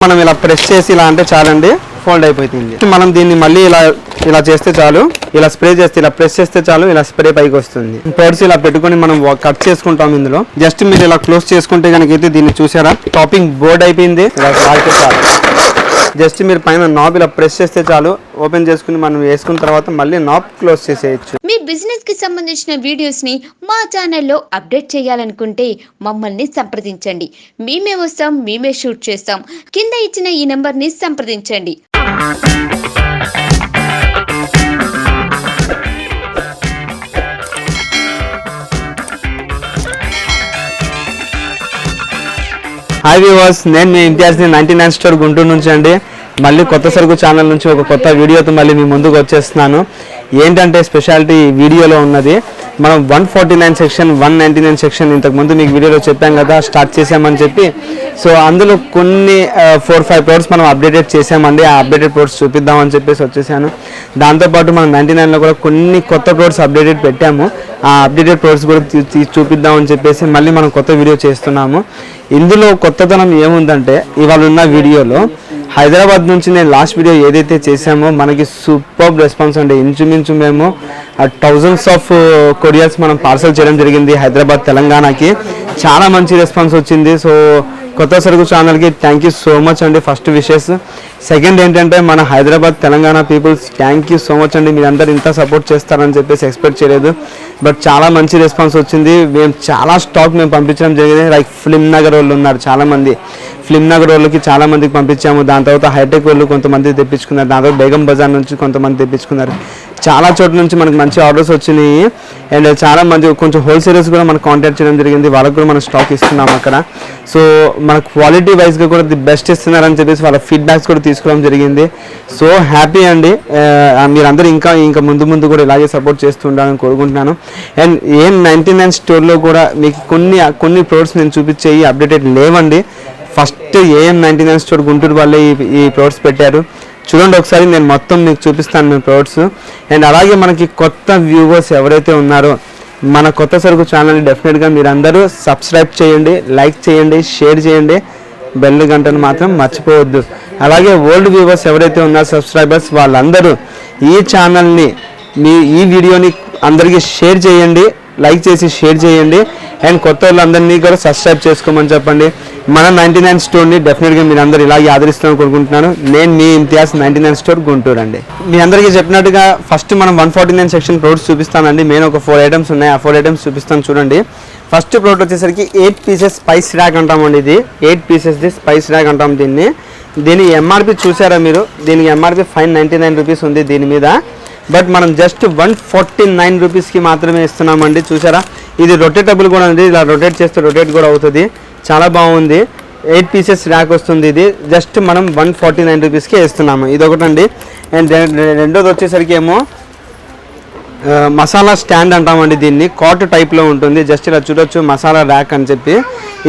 మనం ఇలా ప్రెస్ చేసి ఇలా అంటే చాలండి ఫోల్డ్ అయిపోతుంది. మనం దీన్ని మళ్ళీ ఇలా చేస్తే చాలు, ఇలా స్ప్రే చేస్తే ఇలా ప్రెస్ చేస్తే చాలు, ఇలా స్ప్రే పైకి వస్తుంది. పర్స్ ఇలా పెట్టుకొని మనం కట్ చేసుకుంటాం. ఇందులో జస్ట్ మీరు ఇలా క్లోజ్ చేసుకుంటే కనుక అయితే దీన్ని చూసారా టాపింగ్ బోర్డ్ అయిపోయింది. ఇలా వాడితే చాలు, జస్ట్ మీరు పైన నాబ్ ఇలా ప్రెస్ చేస్తే చాలు, ఓపెన్ చేసుకుని మనం వేసుకున్న తర్వాత మళ్ళీ నాబ్ క్లోజ్ చేసేయచ్చు. మీ బిజినెస్ కి సంబంధించిన వీడియోస్ ని మా ఛానల్లో అప్డేట్ చేయాలనుకుంటే మమ్మల్ని సంప్రదించండి. మేమే వస్తాం, మేమే షూట్ చేస్తాం. కింద ఇచ్చిన ఈ నెంబర్ ని సంప్రదించండి. హాయ్ వ్యూవర్స్, నేను మీ ఇంతియాజ్ని 99 స్టోర్ గుంటూరు నుంచి అండి. మళ్ళీ కొత్త సరుకు ఛానల్ నుంచి ఒక కొత్త వీడియోతో మళ్ళీ మీ ముందుకు వచ్చేస్తున్నాను. ఏంటంటే స్పెషాలిటీ వీడియోలో ఉన్నది, మనం 149 సెక్షన్ 199 సెక్షన్ ఇంతకుముందు మీకు వీడియోలో చెప్పాం కదా, స్టార్ట్ చేసామని చెప్పి. సో అందులో కొన్ని 4-5 ప్రోడక్ట్స్ మనం అప్డేటెడ్ చేసామండి. ఆ అప్డేటెడ్ ప్రోడక్ట్స్ చూపిద్దామని చెప్పేసి వచ్చేసాను. దాంతోపాటు మనం 99లో కూడా కొన్ని కొత్త ప్రోడక్ట్స్ అప్డేటెడ్ పెట్టాము. ఆ అప్డేటెడ్ ప్రోడక్ట్స్ కూడా చూపిద్దామని చెప్పేసి మళ్ళీ మనం కొత్త వీడియో చేస్తున్నాము. ఇందులో కొత్తదనం ఏముందంటే, ఇవాళ ఉన్న వీడియోలో హైదరాబాద్ నుంచి నేను లాస్ట్ వీడియో ఏదైతే చేసామో మనకి సూపర్ రెస్పాన్స్ అండి. ఇంచుమించు మేము థౌజండ్స్ ఆఫ్ కొరియర్స్ మనం పార్సల్ చేయడం జరిగింది హైదరాబాద్ తెలంగాణకి. చాలా మంచి రెస్పాన్స్ వచ్చింది. సో కొత్త సరుకు ఛానల్కి థ్యాంక్ యూ సో మచ్ అండి, ఫస్ట్ విషెస్. సెకండ్ ఏంటంటే మన Hyderabad Telangana peoples thank you so much అండి. మీరందరూ ఇంత సపోర్ట్ చేస్తారని చెప్పేసి ఎక్స్పెక్ట్ చేయలేదు, బట్ చాలా మంచి రెస్పాన్స్ వచ్చింది. మేము చాలా స్టాక్ మేము పంపించడం జరిగింది. లైక్ ఫిల్మ్ నగర్ వాళ్ళు ఉన్నారు చాలామంది, ఫిల్మ్ నగర్ వాళ్ళకి చాలామందికి పంపించాము. దాని తర్వాత హైటెక్ వాళ్ళు కొంతమంది తెప్పించుకున్నారు, దాని తర్వాత బేగం బజార్ నుంచి కొంతమంది తెప్పించుకున్నారు. చాలా చోట్ల నుంచి మనకు మంచి ఆర్డర్స్ వచ్చినాయి. అండ్ చాలామంది కొంచెం హోల్సేలర్స్ కూడా మనకు కాంటాక్ట్ చేయడం జరిగింది, వాళ్ళకు కూడా మనం స్టాక్ ఇస్తున్నాం అక్కడ. సో మన క్వాలిటీ వైజ్గా కూడా ది బెస్ట్ ఇస్తున్నారని చెప్పేసి వాళ్ళ ఫీడ్బ్యాక్స్ కూడా తీసుకోవడం జరిగింది. సో హ్యాపీ అండి. మీరందరూ ఇంకా ముందు కూడా ఇలాగే సపోర్ట్ చేస్తూ ఉండాలని కోరుకుంటున్నాను. అండ్ ఏం 99 స్టోర్లో కూడా మీకు కొన్ని ప్రోడక్ట్స్ నేను చూపించేవి అప్డేటెడ్ లేవండి. ఫస్ట్ ఏఎం 99 స్టోర్ గుంటూరు వాళ్ళే ఈ ప్రోడక్ట్స్ పెట్టారు. చూడండి ఒకసారి, నేను మొత్తం మీకు చూపిస్తాను మీ ప్రోడక్ట్స్. అండ్ అలాగే మనకి కొత్త వ్యూవర్స్ ఎవరైతే ఉన్నారో మన కొత్త సరుకు ఛానల్ని డెఫినెట్గా మీరందరూ సబ్స్క్రైబ్ చేయండి, లైక్ చేయండి, షేర్ చేయండి, బెల్ గంటను మాత్రం మర్చిపోవద్దు. అలాగే ఓల్డ్ వ్యూవర్స్ ఎవరైతే ఉన్నారో సబ్స్క్రైబర్స్, వాళ్ళందరూ ఈ ఛానల్ని ఈ వీడియోని అందరికీ షేర్ చేయండి, లైక్ చేసి షేర్ చేయండి. అండ్ కొత్త వాళ్ళందరినీ కూడా సబ్స్క్రైబ్ చేసుకోమని చెప్పండి. మన 99 స్టోర్ని డెఫినెట్గా మీరు అందరూ ఇలాగే ఆదరిస్తామని కోరుకుంటున్నాను. నేను మీ ఇంతియాజ్ 99 స్టోర్ గుంటూరు అండి. మీ అందరికీ చెప్పినట్టుగా ఫస్ట్ మనం 149 సెక్షన్ ప్రోడక్ట్స్ చూపిస్తానండి. మెయిన్ ఒక 4 ఐటమ్స్ ఉన్నాయి, ఆ 4 ఐటమ్స్ చూపిస్తాను చూడండి. ఫస్ట్ ప్రోడక్ట్ వచ్చేసరికి 8 పీసెస్ స్పైస్ ర్యాక్ అంటామండి. ఇది 8 పీసెస్ది స్పైస్ ర్యాక్ అంటాం దీని ఎంఆర్పి చూసారా మీరు? దీనికి ఎంఆర్పి 599 రూపీస్ ఉంది దీని మీద, బట్ మనం జస్ట్ 149 రూపీస్కి మాత్రమే ఇస్తున్నామండి. చూసారా, ఇది రొటేటబుల్ కూడా ఉంది, ఇలా రొటేట్ చేస్తే రొటేట్ కూడా అవుతుంది. చాలా బాగుంది. 8 పీసెస్ ర్యాక్ వస్తుంది. ఇది జస్ట్ మనం 149 రూపీస్కి ఇస్తున్నాము. ఇది ఒకటండి. అండ్ రెండోది వచ్చేసరికి ఏమో మసాలా స్టాండ్ అంటామండి. దీన్ని కాట్ టైప్లో ఉంటుంది. జస్ట్ ఇలా చూడొచ్చు, మసాలా ర్యాక్ అని చెప్పి.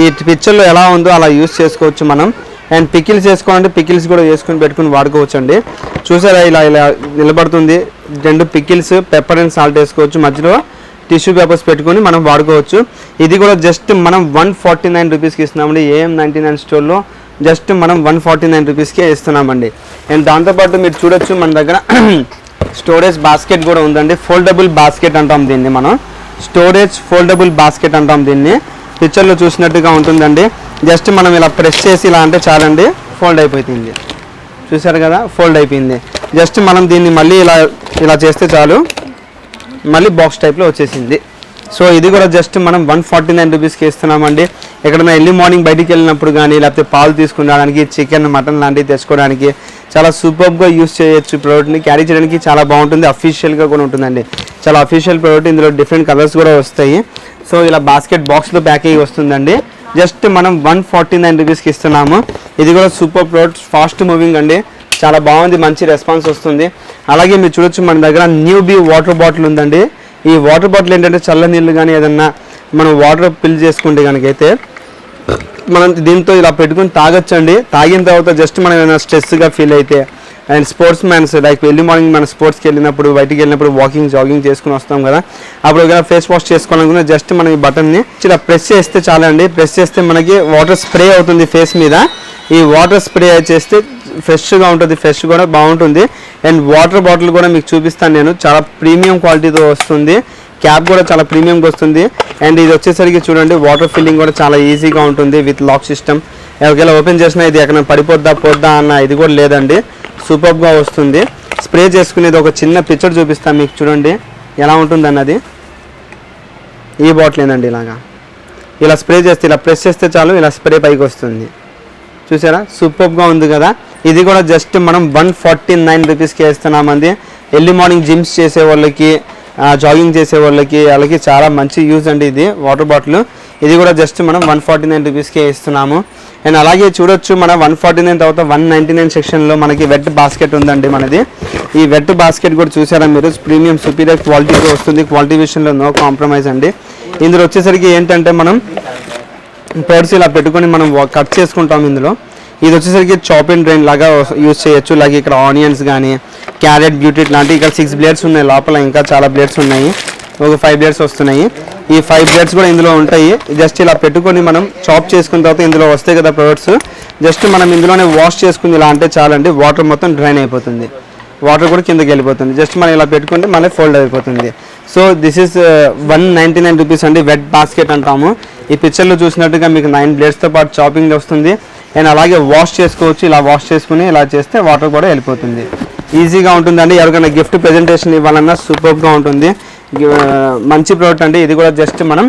ఈ పిక్చర్లో ఎలా ఉందో అలా యూస్ చేసుకోవచ్చు మనం. అండ్ పికిల్స్ వేసుకోవాలంటే పికిల్స్ కూడా వేసుకుని పెట్టుకుని వాడుకోవచ్చు అండి. చూసారా, ఇలా నిలబడుతుంది. 2 పికిల్స్, పెప్పర్ అండ్ సాల్ట్ వేసుకోవచ్చు, మధ్యలో టిష్యూ పేపర్స్ పెట్టుకొని మనం వాడుకోవచ్చు. ఇది కూడా జస్ట్ మనం 149 రూపీస్కి ఇస్తున్నామండి. ఏఎం 99 స్టోర్లో జస్ట్ మనం 149 రూపీస్కే ఇస్తున్నామండి. అండ్ దాంతోపాటు మీరు చూడొచ్చు, మన దగ్గర స్టోరేజ్ బాస్కెట్ కూడా ఉందండి. ఫోల్డబుల్ బాస్కెట్ అంటాం దీన్ని మనం, స్టోరేజ్ ఫోల్డబుల్ బాస్కెట్ అంటాం దీన్ని. పిక్చర్లో చూసినట్టుగా ఉంటుందండి. జస్ట్ మనం ఇలా ప్రెస్ చేసి ఇలా అంటే చాలండి ఫోల్డ్ అయిపోతుంది. చూసారు కదా, ఫోల్డ్ అయిపోయింది. జస్ట్ మనం దీన్ని మళ్ళీ ఇలా చేస్తే చాలు, మళ్ళీ బాక్స్ టైప్లో వచ్చేసింది. సో ఇది కూడా జస్ట్ మనం 149 రూపీస్కి ఇస్తున్నామండి. ఎక్కడైనా ఎర్లీ మార్నింగ్ బయటికి వెళ్ళినప్పుడు కానీ, లేకపోతే పాలు తీసుకురావడానికి, చికెన్ మటన్ లాంటివి తెచ్చుకోవడానికి చాలా సూపర్గా యూస్ చేయొచ్చు. ప్రోడక్ట్ని క్యారీ చేయడానికి చాలా బాగుంటుంది. అఫీషియల్గా కూడా ఉంటుందండి, చాలా అఫీషియల్ ప్రోడక్ట్. ఇందులో డిఫరెంట్ కలర్స్ కూడా వస్తాయి. సో ఇలా బాస్కెట్ బాక్స్లో ప్యాక్ అయ్యి వస్తుందండి. జస్ట్ మనం 149 రూపీస్కి ఇస్తున్నాము. ఇది కూడా సూపర్ ప్రోడక్ట్, ఫాస్ట్ మూవింగ్ అండి, చాలా బాగుంది, మంచి రెస్పాన్స్ వస్తుంది. అలాగే మీరు చూడొచ్చు, మన దగ్గర న్యూబీ వాటర్ బాటిల్ ఉందండి. ఈ వాటర్ బాటిల్ ఏంటంటే చల్ల నీళ్ళు కానీ ఏదన్నా మనం వాటర్ ఫిల్ చేసుకుంటే కనుకైతే మనం దీంతో ఇలా పెట్టుకుని తాగొచ్చండి. తాగిన తర్వాత జస్ట్ మనం ఏదైనా స్ట్రెస్గా ఫీల్ అయితే and sports mans like early morning మన స్పోర్ట్స్కి వెళ్ళినప్పుడు బయటికి వెళ్ళినప్పుడు వాకింగ్ జాగింగ్ చేసుకుని వస్తాం కదా, అప్పుడు ఒకవేళ ఫేస్ వాష్ చేసుకోవాలనుకున్న జస్ట్ మనం ఈ బటన్ని ఇలా ప్రెస్ చేస్తే చాలండి. ప్రెస్ చేస్తే మనకి వాటర్ స్ప్రే అవుతుంది ఫేస్ మీద. ఈ వాటర్ స్ప్రే చేస్తే ఫ్రెష్గా ఉంటుంది, ఫ్రెష్ కూడా బాగుంటుంది. అండ్ వాటర్ బాటిల్ కూడా మీకు చూపిస్తాను నేను, చాలా ప్రీమియం క్వాలిటీతో వస్తుంది. క్యాప్ కూడా చాలా ప్రీమియంగా వస్తుంది. అండ్ ఇది వచ్చేసరికి చూడండి వాటర్ ఫిల్లింగ్ కూడా చాలా ఈజీగా ఉంటుంది విత్ లాక్ సిస్టమ్. ఒకవేళ ఓపెన్ చేసినా ఇది ఎక్కడ పడిపోద్దా పోద్దా అన్న ఇది కూడా లేదండి, సూపర్గా వస్తుంది. స్ప్రే చేసుకునేది ఒక చిన్న పిక్చర్ చూపిస్తాను మీకు, చూడండి ఎలా ఉంటుంది అన్నది. ఈ బాటిల్ ఏనండి, ఇలా స్ప్రే చేస్తే ఇలా ప్రెస్ చేస్తే చాలు ఇలా స్ప్రే పైకి వస్తుంది. చూసారా సూపర్గా ఉంది కదా. ఇది కూడా జస్ట్ మనం 149 రూపీస్కి వేస్తున్నామండి. ఎర్లీ మార్నింగ్ జిమ్స్ చేసే వాళ్ళకి, జాగింగ్ చేసే వాళ్ళకి చాలా మంచి యూజ్ అండి ఇది వాటర్ బాటిల్. ఇది కూడా జస్ట్ మనం 149 రూపీస్కే ఇస్తున్నాము. అండ్ అలాగే చూడొచ్చు మన 149 తర్వాత 199 సెక్షన్లో మనకి వెట్ బాస్కెట్ ఉందండి మనది. ఈ వెట్ బాస్కెట్ కూడా చూసారా మీరు, ప్రీమియం సుపీరియర్ క్వాలిటీతో వస్తుంది. క్వాలిటీ విషయంలో నో కాంప్రమైజ్ అండి. ఇందులో వచ్చేసరికి ఏంటంటే మనం పర్స్ ఇలా పెట్టుకొని మనం కట్ చేసుకుంటాం. ఇందులో ఇది వచ్చేసరికి చాప్ అండ్ డ్రైన్ లాగా యూజ్ చేయొచ్చు. లైక్ ఇక్కడ ఆనియన్స్ కానీ క్యారెట్, బీట్రూట్ లాంటి ఇక్కడ 6 బ్లేడ్స్ ఉన్నాయి, లోపల ఇంకా చాలా బ్లేడ్స్ ఉన్నాయి, ఒక 5 బ్లేడ్స్ వస్తున్నాయి. ఈ 5 బ్లేడ్స్ కూడా ఇందులో ఉంటాయి. జస్ట్ ఇలా పెట్టుకొని మనం చాప్ చేసుకున్న తర్వాత ఇందులో వస్తాయి కదా ప్రొడక్ట్స్, జస్ట్ మనం ఇందులోనే వాష్ చేసుకుని ఇలా అంటే చాలండి, వాటర్ మొత్తం డ్రైన్ అయిపోతుంది, వాటర్ కూడా కిందకి వెళ్ళిపోతుంది. జస్ట్ మనం ఇలా పెట్టుకుంటే మళ్ళీ ఫోల్డ్ అయిపోతుంది. సో దిస్ ఈస్ 199 రూపీస్ అండి, వెట్ బాస్కెట్ అంటాము. ఈ పిక్చర్లో చూసినట్టుగా మీకు 9 బ్లేడ్స్తో పాటు చాపింగ్ వస్తుంది. అండ్ అలాగే వాష్ చేసుకోవచ్చు, ఇలా వాష్ చేసుకుని ఇలా చేస్తే వాటర్ కూడా వెళ్ళిపోతుంది, ఈజీగా ఉంటుందండి. ఎవరికైనా గిఫ్ట్ ప్రెజెంటేషన్ ఇవ్వాలన్నా సూపర్గా ఉంటుంది, మంచి ప్రోడక్ట్ అండి. ఇది కూడా జస్ట్ మనం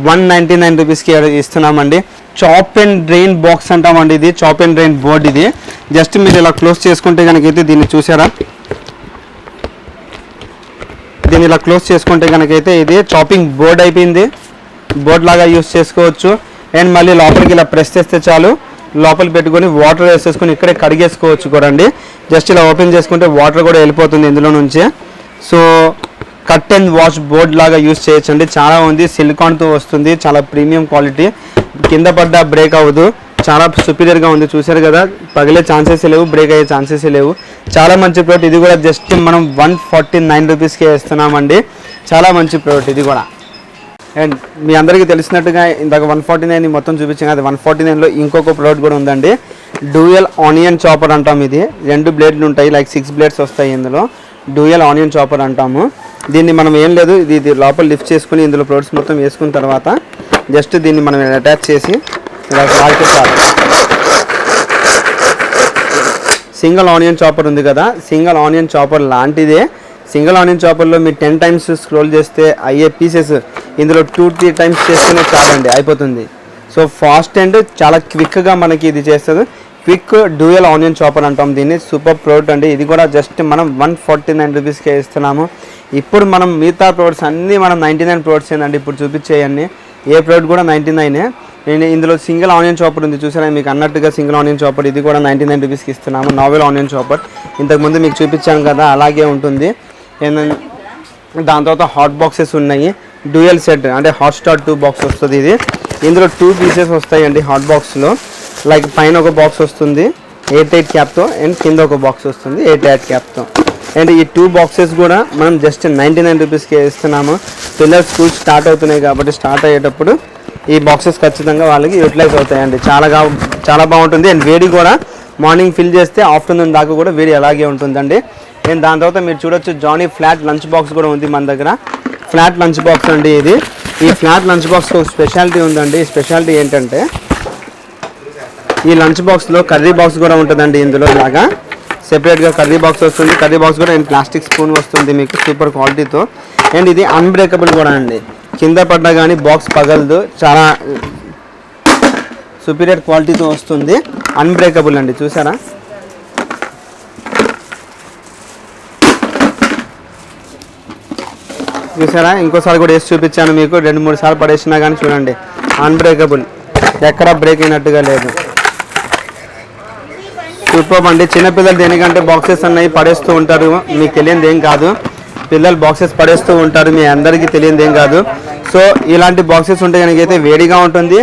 199 రూపీస్కి ఇస్తున్నామండి. చాప్ అండ్ డ్రైన్ బాక్స్ అంటామండి, ఇది చాప్ అండ్ డ్రైన్ బోర్డ్. ఇది జస్ట్ మీరు ఇలా క్లోజ్ చేసుకుంటే కనుకైతే దీన్ని చూసారా, దీన్ని ఇలా క్లోజ్ చేసుకుంటే కనుకైతే ఇది చాపింగ్ బోర్డ్ అయిపోయింది, బోర్డ్ లాగా యూస్ చేసుకోవచ్చు. అండ్ మళ్ళీ లోపలికి ఇలా ప్రెస్ చేస్తే చాలు, లోపల పెట్టుకొని వాటర్ వేసేసుకొని ఇక్కడే కడిగేసుకోవచ్చు కూడా అండి. జస్ట్ ఇలా ఓపెన్ చేసుకుంటే వాటర్ కూడా వెళ్ళిపోతుంది ఇందులో నుంచి. So cut and wash board లాగా యూస్ చేయొచ్చండి. చాలా ఉంది, సిలికాన్తో వస్తుంది, చాలా ప్రీమియం క్వాలిటీ, కింద పడ్డ బ్రేక్ అవ్వదు, చాలా సుపీరియర్గా ఉంది. చూసారు కదా, పగిలే ఛాన్సెస్ లేవు, బ్రేక్ అయ్యే ఛాన్సెస్ లేవు, చాలా మంచి ప్రోడక్ట్. ఇది కూడా జస్ట్ మనం 149 రూపీస్కే ఇస్తున్నామండి, చాలా మంచి ప్రోడక్ట్ ఇది కూడా. అండ్ మీ అందరికీ తెలిసినట్టుగా ఇందాక 149 మొత్తం చూపించాం కదా, 149లో ఇంకొక ప్రోడక్ట్ కూడా ఉందండి, డ్యూయల్ ఆనియన్ చాపర్ అంటాం. ఇది 2 బ్లేడ్లు ఉంటాయి, లైక్ 6 బ్లేడ్స్ వస్తాయి ఇందులో. డ్యూయల్ ఆనియన్ చాపర్ అంటాము దీన్ని. మనం ఏం లేదు, ఇది లోపల లిఫ్ట్ చేసుకుని ఇందులో ప్రొడక్ట్స్ మొత్తం వేసుకున్న తర్వాత జస్ట్ దీన్ని మనం అటాచ్ చేసి ఇలా లాగితే చాలు. సింగిల్ ఆనియన్ చాపర్ ఉంది కదా, సింగిల్ ఆనియన్ చాపర్ లాంటిదే. సింగిల్ ఆనియన్ చాపర్లో మీరు 10 టైమ్స్ స్క్రోల్ చేస్తే అయ్యే పీసెస్ ఇందులో 2-3 టైమ్స్ చేస్తేనే చాలండి, అయిపోతుంది. సో ఫాస్ట్ అండ్ చాలా క్విక్గా మనకి ఇది చేస్తుంది. క్విక్ డ్యూయల్ ఆనియన్ చాపర్ అంటాం దీన్ని, సూపర్ ప్రోడక్ట్ అండి. ఇది కూడా జస్ట్ మనం 149 రూపీస్కే ఇస్తున్నాము. ఇప్పుడు మనం మిగతా ప్రోడక్ట్స్ అన్నీ మనం 99 ప్రోడక్ట్స్ ఏంటండి ఇప్పుడు చూపించేయన్నీ, ఏ ప్రోడక్ట్ కూడా 99. నేను ఇందులో సింగిల్ ఆనియన్ చాపర్ ఉంది చూసారా, మీకు అన్నట్టుగా సింగిల్ ఆనియన్ చాపర్, ఇది కూడా 99 రూపీస్కి ఇస్తున్నాము. నావెల్ ఆనియన్ చాపర్ ఇంతకుముందు మీకు చూపించాను కదా, అలాగే ఉంటుంది. దాని తర్వాత హాట్ బాక్సెస్ ఉన్నాయి, డ్యూయల్ సెట్ అంటే హాట్ స్టార్ 2 బాక్స్ వస్తుంది ఇది. ఇందులో 2 పీసెస్ వస్తాయండి హాట్ బాక్స్లో. లైక్ పైన ఒక బాక్స్ వస్తుంది 8 క్యాప్తో, అండ్ కింద ఒక బాక్స్ వస్తుంది 8 క్యాప్తో. అండ్ ఈ 2 బాక్సెస్ కూడా మనం జస్ట్ 99 రూపీస్కి ఇస్తున్నాము. పిల్లలు స్కూల్ స్టార్ట్ అవుతున్నాయి కాబట్టి స్టార్ట్ అయ్యేటప్పుడు ఈ బాక్సెస్ ఖచ్చితంగా వాళ్ళకి యూటిలైజ్ అవుతాయండి. చాలా బాగుంటుంది. అండ్ వేడి కూడా మార్నింగ్ ఫిల్ చేస్తే ఆఫ్టర్నూన్ దాకా కూడా వేడి అలాగే ఉంటుందండి. అండ్ దాని తర్వాత మీరు చూడొచ్చు జానీ ఫ్లాట్ లంచ్ బాక్స్ కూడా ఉంది మన దగ్గర. ఫ్లాట్ లంచ్ బాక్స్ అండి ఇది. ఈ ఫ్లాట్ లంచ్ బాక్స్కి ఒక స్పెషాలిటీ ఉందండి. స్పెషాలిటీ ఏంటంటే ఈ లంచ్ బాక్స్లో కర్రీ బాక్స్ కూడా ఉంటుందండి. ఇందులో ఇలాగా సెపరేట్గా కర్రీ బాక్స్ వస్తుంది. కర్రీ బాక్స్ కూడా అండ్ ప్లాస్టిక్ స్పూన్ వస్తుంది మీకు సూపర్ క్వాలిటీతో. అండ్ ఇది అన్బ్రేకబుల్ కూడా అండి, కింద పడ్డా కానీ బాక్స్ పగలదు, చాలా సుపీరియర్ క్వాలిటీతో వస్తుంది. అన్బ్రేకబుల్ అండి, చూసారా. ఇంకోసారి కూడా వేసి చూపించాను మీకు, 2-3 సార్లు పడేసినా కానీ చూడండి అన్బ్రేకబుల్, ఎక్కడా బ్రేక్ అయినట్టుగా లేదు. సూపర్ అండి. చిన్నపిల్లలు దేనికంటే బాక్సెస్ అన్నవి పడేస్తూ ఉంటారు, మీకు తెలియనిది ఏం కాదు. పిల్లలు బాక్సెస్ పడేస్తూ ఉంటారు, మీ అందరికీ తెలియనిది ఏం కాదు. సో ఇలాంటి బాక్సెస్ ఉంటే కనుకైతే వేడిగా ఉంటుంది,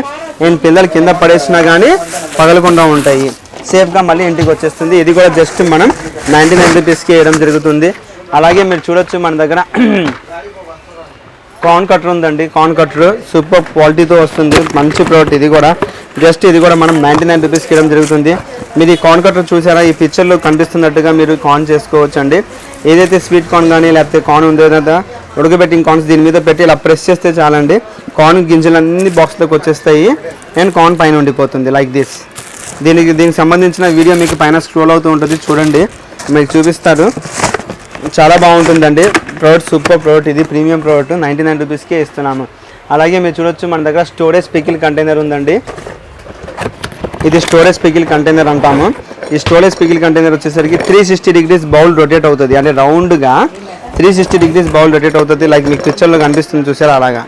అండ్ పిల్లలు కింద పడేసినా కానీ పగలకుండా ఉంటాయి. సేఫ్గా మళ్ళీ ఇంటికి వచ్చేస్తుంది. ఇది కూడా జస్ట్ మనం 99 రూపీస్కి వేయడం జరుగుతుంది. అలాగే మీరు చూడొచ్చు మన దగ్గర కార్న్ కట్టర్ ఉందండి. కార్న్ కట్టర్ సూపర్ క్వాలిటీతో వస్తుంది, మంచి ప్రోడక్ట్. ఇది కూడా జస్ట్ ఇది కూడా మనం 99 రూపీస్కి ఇవ్వడం జరుగుతుంది. మీరు ఈ కార్న్ కట్టర్ చూసారా, ఈ పిక్చర్లో కనిపిస్తున్నట్టుగా మీరు కార్న్ చేసుకోవచ్చు అండి. ఏదైతే స్వీట్ కార్న్ కానీ లేకపోతే కార్న్ ఉందో కదా ఉడకబెట్టిన కార్న్స్ దీని మీద పెట్టి ఇలా ప్రెస్ చేస్తే చాలండి, కార్న్ గింజలు అన్ని బాక్స్లోకి వచ్చేస్తాయి అండ్ కార్న్ పైన ఉండిపోతుంది లైక్ దిస్. దీనికి సంబంధించిన వీడియో మీకు పైన స్క్రోల్ అవుతూ ఉంటుంది, చూడండి, మీకు చూపిస్తారు. చాలా బాగుంటుందండి ప్రోడక్ట్, సూపర్ ప్రోడక్ట్. ఇది ప్రీమియం ప్రోడక్ట్, 99 రూపీస్కే ఇస్తున్నాము. అలాగే మీరు చూడొచ్చు మన దగ్గర స్టోరేజ్ పికిల్ కంటైనర్ ఉందండి. ఇది స్టోరేజ్ పికిల్ కంటైనర్ అంటాము. ఈ స్టోరేజ్ పికిల్ కంటైనర్ వచ్చేసరికి 360 డిగ్రీస్ బౌల్ రొటేట్ అవుతుంది, అంటే రౌండ్గా 360 డిగ్రీస్ బౌల్ రొటేట్ అవుతుంది. లైక్ మీకు పిక్చర్లో కనిపిస్తుంది చూసారా, అలాగా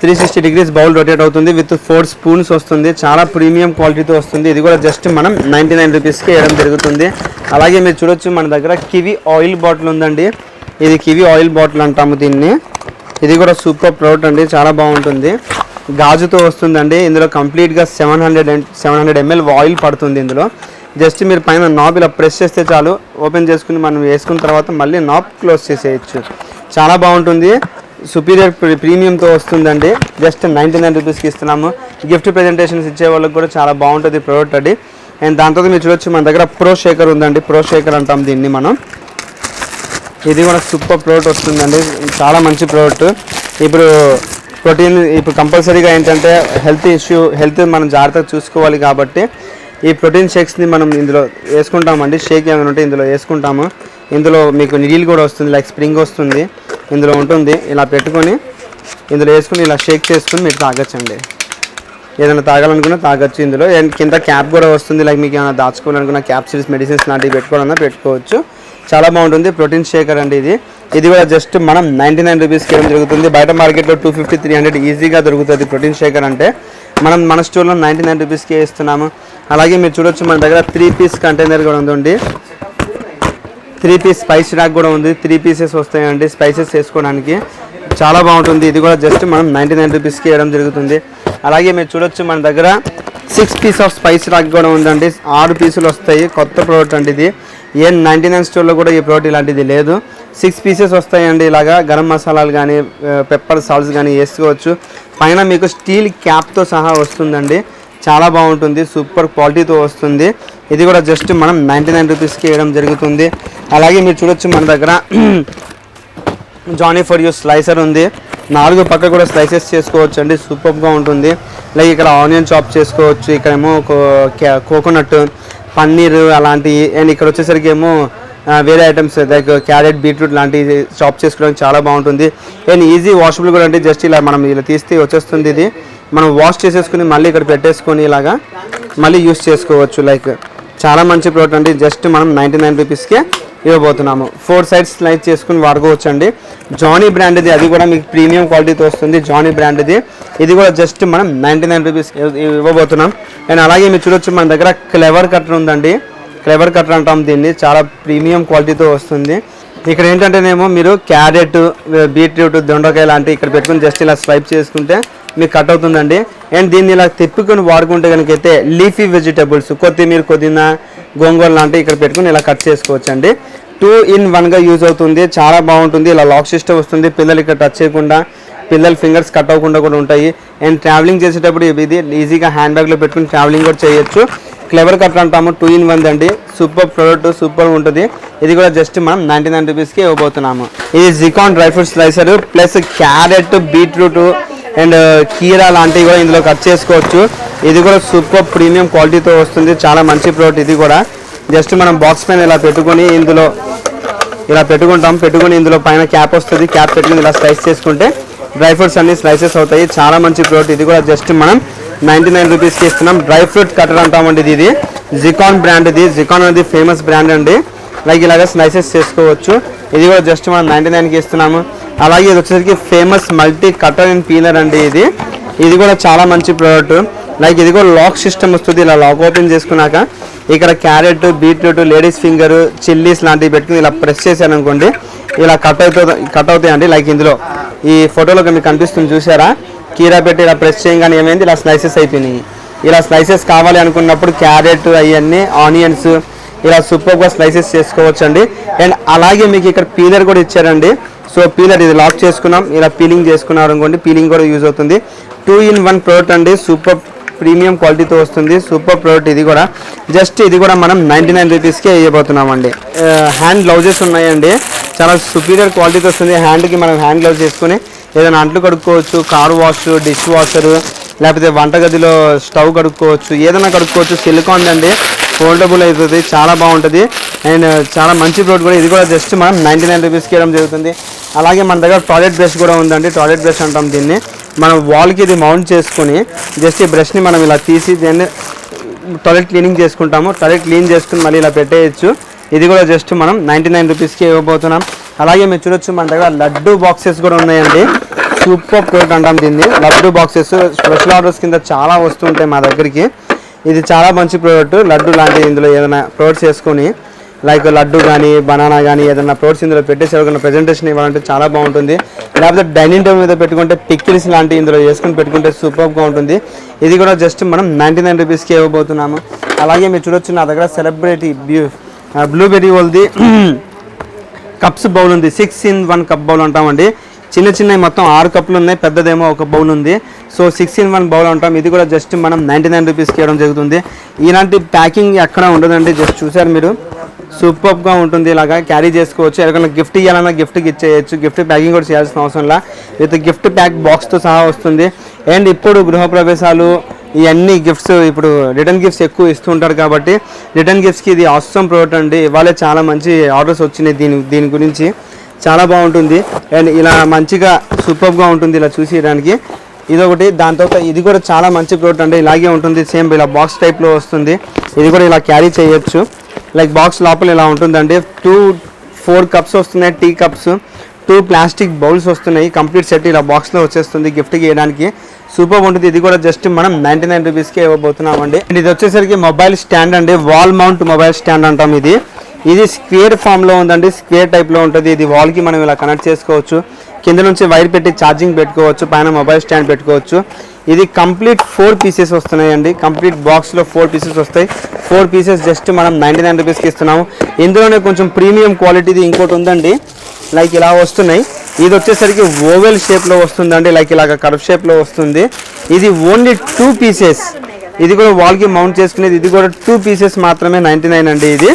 360 డిగ్రీస్ బౌల్ రొటేట్ అవుతుంది. విత్ 4 స్పూన్స్ వస్తుంది, చాలా ప్రీమియం క్వాలిటీతో వస్తుంది. ఇది కూడా జస్ట్ మనం 99 రూపీస్కి వేయడం జరుగుతుంది. అలాగే మీరు చూడొచ్చు మన దగ్గర కివి ఆయిల్ బాటిల్ ఉందండి. ఇది కివి ఆయిల్ బాటిల్ అంటాము దీన్ని. ఇది కూడా సూపర్ ప్రోడక్ట్ అండి, చాలా బాగుంటుంది. గాజుతో వస్తుందండి. ఇందులో కంప్లీట్గా 700 ml ఆయిల్ పడుతుంది. ఇందులో జస్ట్ మీరు పైన నాబ్ ఇలా ప్రెస్ చేస్తే చాలు, ఓపెన్ చేసుకుని మనం వేసుకున్న తర్వాత మళ్ళీ నాబ్ క్లోజ్ చేసేయచ్చు. చాలా బాగుంటుంది, సుపీరియర్ ప్రీమియంతో వస్తుందండి. జస్ట్ 99 రూపీస్కి ఇస్తున్నాము. గిఫ్ట్ ప్రజెంటేషన్స్ ఇచ్చే వాళ్ళకి కూడా చాలా బాగుంటుంది ప్రోడక్ట్ అది. అండ్ దాంతో మీరు చూడొచ్చు మన దగ్గర ప్రో షేకర్ ఉందండి. ప్రో షేకర్ అంటాం దీన్ని మనం. ఇది కూడా సూపర్ ప్రోడక్ట్ వస్తుందండి, చాలా మంచి ప్రోడక్ట్. ఇప్పుడు కంపల్సరీగా ఏంటంటే హెల్త్ మనం జాగ్రత్తగా చూసుకోవాలి కాబట్టి ఈ ప్రోటీన్ షేక్స్ని మనం ఇందులో వేసుకుంటామండి. షేక్ ఏమైనా ఉంటే ఇందులో వేసుకుంటాము. ఇందులో మీకు నీళ్ళు కూడా వస్తుంది, లైక్ స్ప్రింగ్ వస్తుంది ఇందులో ఉంటుంది. ఇలా పెట్టుకొని ఇందులో వేసుకుని ఇలా షేక్ చేసుకుని మీరు తాగొచ్చండి. ఏదైనా తాగాలనుకున్నా తాగొచ్చు. ఇందులో కింద క్యాప్ కూడా వస్తుంది, లైక్ మీకు ఏమైనా దాచుకోవాలనుకున్న క్యాప్సిల్స్ మెడిసిన్స్ లాంటివి పెట్టుకోవాలన్నా పెట్టుకోవచ్చు. చాలా బాగుంటుంది ప్రోటీన్ షేకర్ అండి ఇది. ఇది కూడా జస్ట్ మనం 99 రూపీస్కి ఇవ్వడం జరుగుతుంది. బయట మార్కెట్లో 250-300 ఈజీగా దొరుకుతుంది ప్రోటీన్ షేకర్ అంటే. మనం మన స్టోర్లో 99 రూపీస్కి ఇస్తున్నాము. అలాగే మీరు చూడొచ్చు మన దగ్గర 3 పీస్ కంటైనర్ కూడా ఉందండి. 3 పీస్ స్పైస్ ర్యాక్ కూడా ఉంది. 3 పీసెస్ వస్తాయండి స్పైసెస్ వేసుకోవడానికి, చాలా బాగుంటుంది. ఇది కూడా జస్ట్ మనం 99 రూపీస్కి ఇవ్వడం జరుగుతుంది. అలాగే మీరు చూడొచ్చు మన దగ్గర 6 పీస్ ఆఫ్ స్పైస్ ర్యాక్ కూడా ఉందండి. 6 పీసులు వస్తాయి, కొత్త ప్రోడక్ట్ అండి ఇది. 99 స్టోర్లో కూడా ఈ ప్రోడక్ట్ ఇలాంటిది లేదు. 6 పీసెస్ వస్తాయండి. ఇలాగా గరం మసాలాలు కానీ పెప్పర్ సాల్ట్స్ కానీ వేసుకోవచ్చు. పైన మీకు స్టీల్ క్యాప్తో సహా వస్తుందండి, చాలా బాగుంటుంది, సూపర్ క్వాలిటీతో వస్తుంది. ఇది కూడా జస్ట్ మనం 99 రూపీస్కి వేయడం జరుగుతుంది. అలాగే మీరు చూడొచ్చు మన దగ్గర జానీ ఫర్ యూ స్లైసర్ ఉంది. 4 పక్క కూడా స్లైసెస్ చేసుకోవచ్చు అండి, సూపర్గా ఉంటుంది. లైక్ ఇక్కడ ఆనియన్ చాప్ చేసుకోవచ్చు, ఇక్కడేమో కోకోనట్, పన్నీర్ అలాంటివి. అండ్ ఇక్కడ వచ్చేసరికి ఏమో వేరే ఐటమ్స్ లైక్ క్యారెట్, బీట్రూట్ లాంటివి చాప్ చేసుకోవడానికి చాలా బాగుంటుంది. అండ్ ఈజీ వాషబుల్ కూడా అంటే జస్ట్ ఇలా మనం ఇలా తీస్తే వచ్చేస్తుంది. ఇది మనం వాష్ చేసేసుకుని మళ్ళీ ఇక్కడ పెట్టేసుకొని ఇలాగా మళ్ళీ యూస్ చేసుకోవచ్చు. లైక్ చాలా మంచి ప్రోడక్ట్ అండి. జస్ట్ మనం 99 రూపీస్కే ఇవ్వబోతున్నాము. 4 సైడ్స్ స్లైడ్ చేసుకుని వాడుకోవచ్చు అండి. జానీ బ్రాండ్ ఇది, అది కూడా మీకు ప్రీమియం క్వాలిటీతో వస్తుంది. జానీ బ్రాండ్ ఇది కూడా జస్ట్ మనం 99 రూపీస్ ఇవ్వబోతున్నాం. అండ్ అలాగే మీరు చూడొచ్చు మన దగ్గర క్లెవర్ కట్టర్ ఉందండి. క్లెవర్ కట్టర్ అంటాం దీన్ని, చాలా ప్రీమియం క్వాలిటీతో వస్తుంది. ఇక్కడ ఏంటంటేనేమో మీరు క్యారెట్, బీట్రూట్, దొండకాయ లాంటివి ఇక్కడ పెట్టుకుని జస్ట్ ఇలా స్వైప్ చేసుకుంటే మీకు కట్ అవుతుందండి. అండ్ దీన్ని ఇలా తిప్పుకొని వాడుకుంటే కనుక అయితే లీఫీ వెజిటబుల్స్, కొత్తిమీర, పుదీనా, గోంగూర లాంటివి ఇక్కడ పెట్టుకుని ఇలా కట్ చేసుకోవచ్చు అండి. 2 in 1గా యూజ్ అవుతుంది, చాలా బాగుంటుంది. ఇలా లాక్ సిస్టమ్ వస్తుంది, పిల్లలు ఇక్కడ టచ్ చేయకుండా, పిల్లల ఫింగర్స్ కట్ అవ్వకుండా కూడా ఉంటాయి. అండ్ ట్రావెలింగ్ చేసేటప్పుడు ఇది ఈజీగా హ్యాండ్ బ్యాగ్లో పెట్టుకుని ట్రావెలింగ్ కూడా చేయొచ్చు. క్లెవర్ కట్టర్ అంటాము, 2 in 1 అండి. సూపర్ ప్రోడక్ట్, సూపర్ ఉంటుంది. ఇది కూడా జస్ట్ మనం 99 రూపీస్కి ఇవ్వబోతున్నాము. ఇది జికాన్ dry fruit slicer plus carrot, beetroot and కీరా లాంటివి కూడా ఇందులో కట్ చేసుకోవచ్చు. ఇది కూడా సూపర్ ప్రీమియం క్వాలిటీతో వస్తుంది, చాలా మంచి ప్రోడక్ట్. ఇది కూడా జస్ట్ మనం బాక్స్ పైన ఇలా పెట్టుకొని ఇందులో ఇలా పెట్టుకుని ఇందులో పైన క్యాప్ వస్తుంది. క్యాప్ పెట్టుకుని ఇలా స్లైస్ చేసుకుంటే డ్రై ఫ్రూట్స్ అన్ని స్లైసెస్ అవుతాయి. చాలా మంచి ప్రోడక్ట్. ఇది కూడా జస్ట్ మనం 99 రూపీస్కి ఇస్తున్నాం. డ్రై ఫ్రూట్ కట్టర్ అంటామండి ఇది. జికాన్ బ్రాండ్ ఇది. జికాన్ అనేది ఫేమస్ బ్రాండ్ అండి. లైక్ ఇలాగ స్లైసెస్ చేసుకోవచ్చు. ఇది కూడా జస్ట్ మనం 99కి ఇస్తున్నాము. అలాగే ఇది వచ్చేసరికి famous multi cutter and peeler అండి. ఇది కూడా చాలా మంచి ప్రోడక్ట్. లైక్ ఇది కూడా లాక్ సిస్టమ్ వస్తుంది. ఇలా లాక్ ఓపెన్ చేసుకున్నాక ఇక్కడ carrot, beetroot, ladies finger, chillies లాంటివి పెట్టుకుని ఇలా ప్రెస్ చేశాను అనుకోండి, ఇలా కట్ అవుతాయండి. లైక్ ఇందులో ఈ ఫోటోలో మీకు కనిపిస్తుంది చూసారా, కీరా పెట్టి ఇలా ప్రెస్ చేయగానే ఏమైంది, ఇలా స్లైసెస్ అయిపోయినాయి. ఇలా స్లైసెస్ కావాలి అనుకున్నప్పుడు క్యారెట్ అవన్నీ ఆనియన్స్ ఇలా సూపర్గా స్లైసెస్ చేసుకోవచ్చు అండి. అండ్ అలాగే మీకు ఇక్కడ పీలర్ కూడా ఇచ్చారండి. సో పీలర్ ఇది లాక్ చేసుకున్నాం, ఇలా పీలింగ్ చేసుకున్నారు అనుకోండి, పీలింగ్ కూడా యూజ్ అవుతుంది. 2-in-1 ప్రోడక్ట్ అండి, సూపర్ ప్రీమియం క్వాలిటీతో వస్తుంది. సూపర్ ప్రోడక్ట్ ఇది కూడా. జస్ట్ ఇది కూడా మనం 99 రూపీస్కే వేయబోతున్నామండి. హ్యాండ్ గ్లౌజెస్ ఉన్నాయండి, చాలా సుపీరియర్ క్వాలిటీతో వస్తుంది. హ్యాండ్కి మనం హ్యాండ్ గ్లౌజ్ చేసుకుని ఏదైనా అంట్లు కడుక్కోవచ్చు, కార్ వాష్, డిష్ వాషరు, లేకపోతే వంటగదిలో స్టవ్ కడుక్కోవచ్చు, ఏదైనా కడుక్కోవచ్చు. సిలికాన్ అండి, ఫోల్డబుల్ అవుతుంది, చాలా బాగుంటుంది. అండ్ చాలా మంచి ప్రోడక్ట్ కూడా. ఇది కూడా జస్ట్ మనం 99 రూపీస్కి ఇవ్వడం జరుగుతుంది. అలాగే మన దగ్గర టాయిలెట్ బ్రష్ కూడా ఉందండి. టాయిలెట్ బ్రష్ అంటాం దీన్ని. మనం వాల్కి ఇది మౌంట్ చేసుకుని జస్ట్ ఈ బ్రష్ని మనం ఇలా తీసి దీన్ని టాయిలెట్ క్లీనింగ్ చేసుకుంటాము. టాయిలెట్ క్లీన్ చేసుకుని మళ్ళీ ఇలా పెట్టేయచ్చు. ఇది కూడా జస్ట్ మనం 99 రూపీస్కి ఇవ్వబోతున్నాం. అలాగే మీరు చూడొచ్చు మన దగ్గర లడ్డు బాక్సెస్ కూడా ఉన్నాయండి. సూపర్ ప్రోడక్ట్ అంటాం దీన్ని, లడ్డు బాక్సెస్. స్పెషల్ ఆర్డర్స్ కింద చాలా వస్తుంటాయి మా దగ్గరికి. ఇది చాలా మంచి ప్రోడక్ట్. లడ్డు లాంటిది, ఇందులో ఏదైనా ప్రోడక్ట్స్ వేసుకొని లైక్ లడ్డు కానీ బనానా కానీ ఏదైనా ప్రోడక్ట్స్ ఇందులో పెట్టేసి ఎవరికైనా ప్రెజెంటేషన్ ఇవ్వాలంటే చాలా బాగుంటుంది. లేకపోతే డైనింగ్ టేబుల్ మీద పెట్టుకుంటే పిక్కిల్స్ లాంటివి ఇందులో వేసుకొని పెట్టుకుంటే సూపర్గా ఉంటుంది. ఇది కూడా జస్ట్ మనం 99 రూపీస్కి ఇవ్వబోతున్నాము. అలాగే మీరు చూడొచ్చు నా దగ్గర సెలబ్రిటీ బ్లూబెర్రీ వాళ్ళది కప్స్ బౌల్ ఉంది. 6-in-1 కప్ బౌల్ అంటామండి. చిన్న చిన్నవి మొత్తం 6 కప్పులు ఉన్నాయి, పెద్దదేమో ఒక బౌల్ ఉంది. సో 6-in-1 బౌల్ అంటాం. ఇది కూడా జస్ట్ మనం 99 రూపీస్కి ఇవ్వడం జరుగుతుంది. ఇలాంటి ప్యాకింగ్ ఎక్కడ ఉండదండి. జస్ట్ చూసారు మీరు, సూపర్గా ఉంటుంది. ఇలాగా క్యారీ చేసుకోవచ్చు. ఎవరికైనా గిఫ్ట్ ఇవ్వాలన్నా గిఫ్ట్కి ఇచ్చేయచ్చు. గిఫ్ట్ ప్యాకింగ్ కూడా చేయాల్సిన అవసరం లేదు. విత్ గిఫ్ట్ ప్యాక్ బాక్స్తో సహా వస్తుంది. అండ్ ఇప్పుడు గృహప్రవేశాలు ఇవన్నీ గిఫ్ట్స్, ఇప్పుడు రిటర్న్ గిఫ్ట్స్ ఎక్కువ ఇస్తూ ఉంటారు కాబట్టి రిటర్న్ గిఫ్ట్స్కి ఇది ఆసమ్ ప్రోడక్ట్ అండి. ఇవాళే చాలా మంచి ఆర్డర్స్ వచ్చినాయి దీని గురించి. చాలా బాగుంటుంది. అండ్ ఇలా మంచిగా సూపర్గా ఉంటుంది ఇలా చూసేయడానికి. ఇదొకటి. దాని తర్వాత ఇది కూడా చాలా మంచి ప్రోడక్ట్ అండి. ఇలాగే ఉంటుంది, సేమ్ ఇలా బాక్స్ టైప్లో వస్తుంది. ఇది కూడా ఇలా క్యారీ చేయొచ్చు. లైక్ బాక్స్ లోపల ఇలా ఉంటుందండి. 4 కప్స్ వస్తున్నాయి, టీ కప్స్, 2 ప్లాస్టిక్ బౌల్స్ వస్తున్నాయి. కంప్లీట్ సెట్ ఇలా బాక్స్లో వచ్చేస్తుంది గిఫ్ట్కి ఇవ్వడానికి. సూపర్ ఉంటుంది. ఇది కూడా జస్ట్ మనం 99 రూపీస్కే ఇవ్వబోతున్నామండి. అండ్ ఇది వచ్చేసరికి మొబైల్ స్టాండ్ అండి, వాల్ మౌంట్ మొబైల్ స్టాండ్ అంటాం. ఇది స్క్వేర్ ఫామ్లో ఉందండి, స్క్వేర్ టైప్లో ఉంటుంది. ఇది వాల్కి మనం ఇలా కనెక్ట్ చేసుకోవచ్చు. కింద నుంచి వైర్ పెట్టి ఛార్జింగ్ పెట్టుకోవచ్చు, పైన మొబైల్ స్టాండ్ పెట్టుకోవచ్చు. ఇది కంప్లీట్ 4 పీసెస్ వస్తున్నాయండి. కంప్లీట్ బాక్స్లో 4 పీసెస్ వస్తాయి. 4 పీసెస్ జస్ట్ మనం 99 రూపీస్కి ఇస్తున్నాము. ఇందులోనే కొంచెం ప్రీమియం క్వాలిటీది ఇంకోటి ఉందండి, లైక్ ఇలా వస్తున్నాయి. ఇది వచ్చేసరికి ఓవెల్ షేప్లో వస్తుందండి, లైక్ ఇలాగ కర్వ్ షేప్లో వస్తుంది. ఇది ఓన్లీ 2 పీసెస్. ఇది కూడా వాల్కి మౌంట్ చేసుకునేది. ఇది కూడా 2 పీసెస్ మాత్రమే 99 అండి. ఇది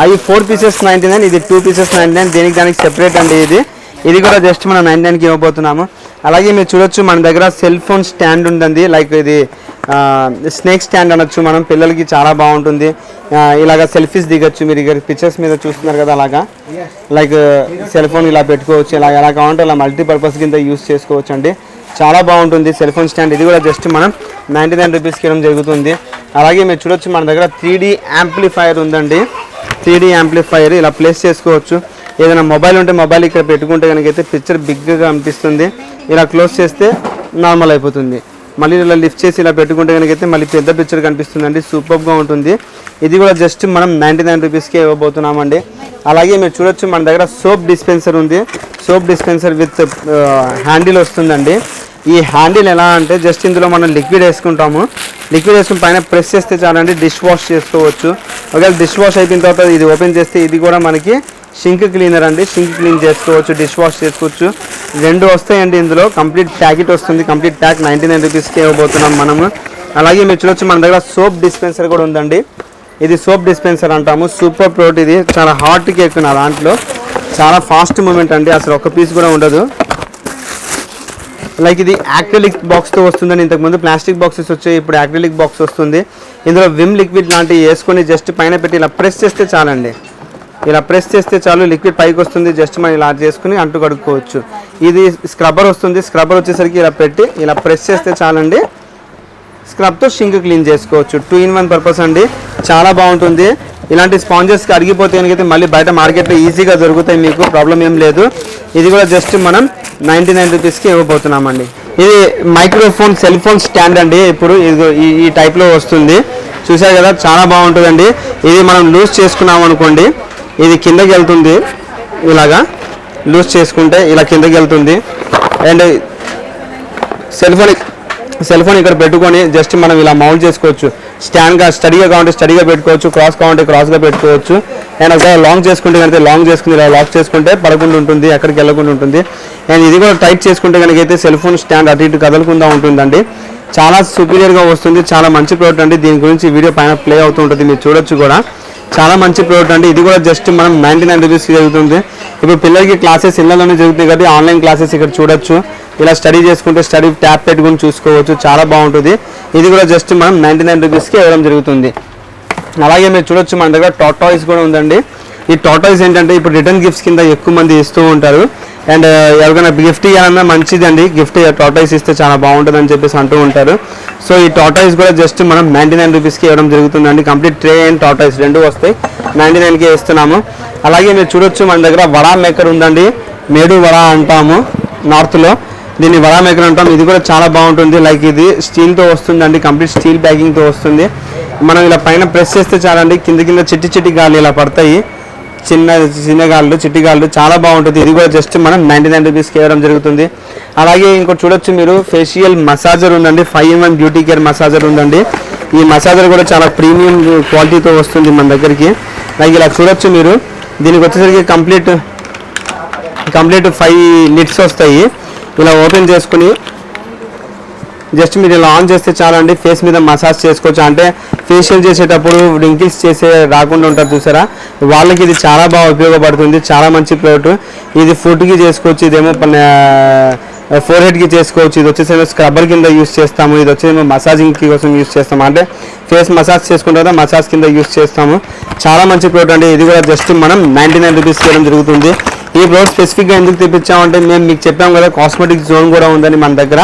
అవి 4 పీసెస్ 99, ఇది 2 పీసెస్ 99. దానికి సెపరేట్ అండి. ఇది కూడా జస్ట్ మనం 99కి ఇవ్వబోతున్నాము. అలాగే మీరు చూడొచ్చు మన దగ్గర సెల్ ఫోన్ స్టాండ్ ఉంటుంది. లైక్ ఇది స్నేక్ స్టాండ్ అనొచ్చు మనం. పిల్లలకి చాలా బాగుంటుంది. ఇలాగ సెల్ఫీస్ దిగొచ్చు. మీరు ఇక్కడ పిక్చర్స్ మీద చూస్తున్నారు కదా, అలాగా లైక్ సెల్ ఫోన్ ఇలా పెట్టుకోవచ్చు. ఎలా కావాలంటే అలా మల్టీపర్పస్ కింద యూస్ చేసుకోవచ్చు అండి. చాలా బాగుంటుంది సెల్ ఫోన్ స్టాండ్. ఇది కూడా జస్ట్ మనం 99 రూపీస్కి ఇవ్వడం జరుగుతుంది. అలాగే మీరు చూడొచ్చు మన దగ్గర 3D యాంప్లిఫైయర్ ఉందండి. 3D యాంప్లిఫైయర్ ఇలా ప్లేస్ చేసుకోవచ్చు. ఏదైనా మొబైల్ ఉంటే మొబైల్ ఇక్కడ పెట్టుకుంటే కనుకైతే పిక్చర్ బిగ్గా అనిపిస్తుంది. ఇలా క్లోజ్ చేస్తే నార్మల్ అయిపోతుంది. మళ్ళీ ఇలా లిఫ్ట్ చేసి ఇలా పెట్టుకుంటే కనుకైతే మళ్ళీ పెద్ద పిక్చర్ కనిపిస్తుందండి. సూపర్గా ఉంటుంది. ఇది కూడా జస్ట్ మనం 99 రూపీస్కే ఇవ్వబోతున్నామండి. అలాగే మీరు చూడొచ్చు మన దగ్గర సోప్ డిస్పెన్సర్ ఉంది. సోప్ డిస్పెన్సర్ విత్ హ్యాండిల్ వస్తుందండి. ఈ హ్యాండిల్ ఎలా అంటే జస్ట్ ఇందులో మనం లిక్విడ్ వేసుకుంటాము. లిక్విడ్ వేసుకుని పైన ప్రెస్ చేస్తే చాలండి డిష్ వాష్ చేసుకోవచ్చు. ఒకవేళ డిష్ వాష్ అయిపోయిన తర్వాత ఇది ఓపెన్ చేస్తే ఇది కూడా మనకి షింక్ క్లీనర్ అండి. షింక్ క్లీన్ చేసుకోవచ్చు, డిష్ వాష్ చేసుకోవచ్చు. 2 వస్తాయండి ఇందులో. కంప్లీట్ ప్యాకెట్ వస్తుంది. కంప్లీట్ ప్యాక్ 99 రూపీస్కి ఇవ్వబోతున్నాం మనము. అలాగే మీరు చూడొచ్చు మన దగ్గర సోప్ డిస్పెన్సర్ కూడా ఉందండి. ఇది సోప్ డిస్పెన్సర్ అంటాము. Super product. ఇది చాలా హాట్ కేక్ నా దాంట్లో. చాలా ఫాస్ట్ మూమెంట్ అండి, అసలు ఒక పీస్ కూడా ఉండదు. లైక్ ఇది యాక్రిలిక్ బాక్స్తో వస్తుందని. ఇంతకుముందు ప్లాస్టిక్ బాక్సెస్ వచ్చాయి, ఇప్పుడు యాక్రిలిక్ బాక్స్ వస్తుంది. ఇందులో విమ్ లిక్విడ్ లాంటివి వేసుకొని జస్ట్ పైన పెట్టి ఇలా ప్రెస్ చేస్తే చాలండి. ఇలా ప్రెస్ చేస్తే చాలు, లిక్విడ్ పైకి వస్తుంది. జస్ట్ మనం ఇలా చేసుకుని అంటు కడుక్కోవచ్చు. ఇది స్క్రబ్బర్ వస్తుంది. స్క్రబ్బర్ వచ్చేసరికి ఇలా పెట్టి ఇలా ప్రెస్ చేస్తే చాలండి, స్క్రబ్తో షింక్ క్లీన్ చేసుకోవచ్చు. 2-in-1 పర్పస్ అండి. చాలా బాగుంటుంది. ఇలాంటి స్పాంజెస్కి అరిగిపోతే కనుకైతే మళ్ళీ బయట మార్కెట్లో ఈజీగా దొరుకుతాయి, మీకు ప్రాబ్లం ఏం లేదు. ఇది కూడా జస్ట్ మనం 99 రూపీస్కి ఇవ్వబోతున్నామండి. ఇది మైక్రోఫోన్ సెల్ ఫోన్ స్టాండ్ అండి. ఇప్పుడు ఇది ఈ టైప్లో వస్తుంది. చూసారు కదా, చాలా బాగుంటుందండి. ఇది మనం లూజ్ చేసుకున్నాం అనుకోండి, ఇది కిందకి వెళ్తుంది. ఇలాగా లూజ్ చేసుకుంటే ఇలా కిందకి వెళ్తుంది. And cell phone cell phone ఇక్కడ పెట్టుకొని జస్ట్ మనం ఇలా మౌంట్ చేసుకోవచ్చు. స్టాండ్గా స్టడీగా కావాలంటే స్టడీగా పెట్టుకోవచ్చు, క్రాస్ కావాలంటే క్రాస్గా పెట్టుకోవచ్చు. అండ్ ఒకసారి లాంగ్ చేసుకుంటే కనుక లాంగ్ చేసుకుని ఇలా లాక్ చేసుకుంటే పడకుండా ఉంటుంది, ఎక్కడికి వెళ్ళకుండా ఉంటుంది. అండ్ ఇది కూడా టైట్ చేసుకుంటే కనుక అయితే సెల్ ఫోన్ స్టాండ్ అటు ఇటు కదలకుండా ఉంటుందండి. చాలా సుపీరియర్గా వస్తుంది, చాలా మంచి ప్రోడక్ట్ అండి. దీని గురించి వీడియో పైన ప్లే అవుతూ ఉంటుంది, మీరు చూడొచ్చు కూడా. చాలా మంచి ప్రోడక్ట్ అండి. ఇది కూడా జస్ట్ మనం 99 రూపీస్కి జరుగుతుంది. ఇప్పుడు పిల్లలకి క్లాసెస్ ఇళ్లలోనే జరుగుతుంది కాబట్టి ఆన్లైన్ క్లాసెస్ ఇక్కడ చూడొచ్చు. ఇలా స్టడీ చేసుకుంటే స్టడీ ట్యాబ్ పెట్టుకుని చూసుకోవచ్చు, చాలా బాగుంటుంది. ఇది కూడా జస్ట్ మనం 99 రూపీస్కి ఇవ్వడం జరుగుతుంది. అలాగే మీరు చూడొచ్చు మన దగ్గర టాటాయిస్ కూడా ఉందండి. ఈ టాటాయిస్ ఏంటంటే ఇప్పుడు రిటర్న్ గిఫ్ట్స్ కింద ఎక్కువ మంది ఇస్తూ ఉంటారు. అండ్ ఎవరికైనా గిఫ్ట్ ఇవ్వాలన్నా మంచిదండి, గిఫ్ట్ టాటాయిస్ ఇస్తే చాలా బాగుంటుంది అని చెప్పేసి అంటూ ఉంటారు. సో ఈ టాటాయిస్ కూడా జస్ట్ మనం 99 రూపీస్కి ఇవ్వడం జరుగుతుందండి. కంప్లీట్ ట్రే అండ్ టాటాయిస్ రెండు వస్తాయి, 99కే ఇస్తున్నాము. అలాగే మీరు చూడొచ్చు మన దగ్గర వడా మేకర్ ఉందండి. మేడు వడా అంటాము నార్త్లో, దీన్ని వడా మేకర్ అంటాం. ఇది కూడా చాలా బాగుంటుంది. లైక్ ఇది స్టీల్తో వస్తుందండి, కంప్లీట్ స్టీల్ ప్యాకింగ్తో వస్తుంది. మనం ఇలా పైన ప్రెస్ చేస్తే చాలండి, కింద కింద చిట్టి గాలి ఇలా పడతాయి, చిన్న గాళ్ళు చిట్టి గాళ్ళు, చాలా బాగుంటుంది. ఇది కూడా జస్ట్ మనం 99 రూపీస్కి ఇవ్వడం జరుగుతుంది. అలాగే ఇంకోటి చూడొచ్చు మీరు ఫేషియల్ మసాజర్ ఉందండి, 5-in-1 బ్యూటీ కేర్ మసాజర్ ఉందండి. ఈ మసాజర్ కూడా చాలా ప్రీమియం క్వాలిటీతో వస్తుంది మన దగ్గరికి. లైక్ ఇలా చూడొచ్చు మీరు. దీనికి వచ్చేసరికి కంప్లీట్ 5 లిడ్స్ వస్తాయి. ఇలా ఓపెన్ చేసుకుని జస్ట్ మీరు ఇలా ఆన్ చేస్తే చాలండి, ఫేస్ మీద మసాజ్ చేసుకోవచ్చు. అంటే ఫేషియల్ చేసేటప్పుడు రింకిల్స్ రాకుండా ఉంటారు చూసారా, వాళ్ళకి ఇది చాలా బాగా ఉపయోగపడుతుంది. చాలా మంచి ప్రోడక్ట్. ఇది ఫుడ్కి చేసుకోవచ్చు, ఇదేమో ఫోర్ హెడ్కి చేసుకోవచ్చు. ఇది వచ్చేసి స్క్రబ్బర్ కింద యూస్ చేస్తాము. ఇది వచ్చేసి మసాజింగ్ కోసం యూస్ చేస్తాము, అంటే ఫేస్ మసాజ్ చేసుకున్న తర్వాత మసాజ్ కింద యూస్ చేస్తాము. చాలా మంచి ప్రోడక్ట్ అండి. ఇది కూడా జస్ట్ మనం 99 రూపీస్కి ఇవ్వడం జరుగుతుంది. ఈ ప్రోడక్ట్ స్పెసిఫిక్గా ఎందుకు తెప్పించామంటే మేము మీకు చెప్పాం కదా కాస్మెటిక్స్ జోన్ కూడా ఉందని మన దగ్గర.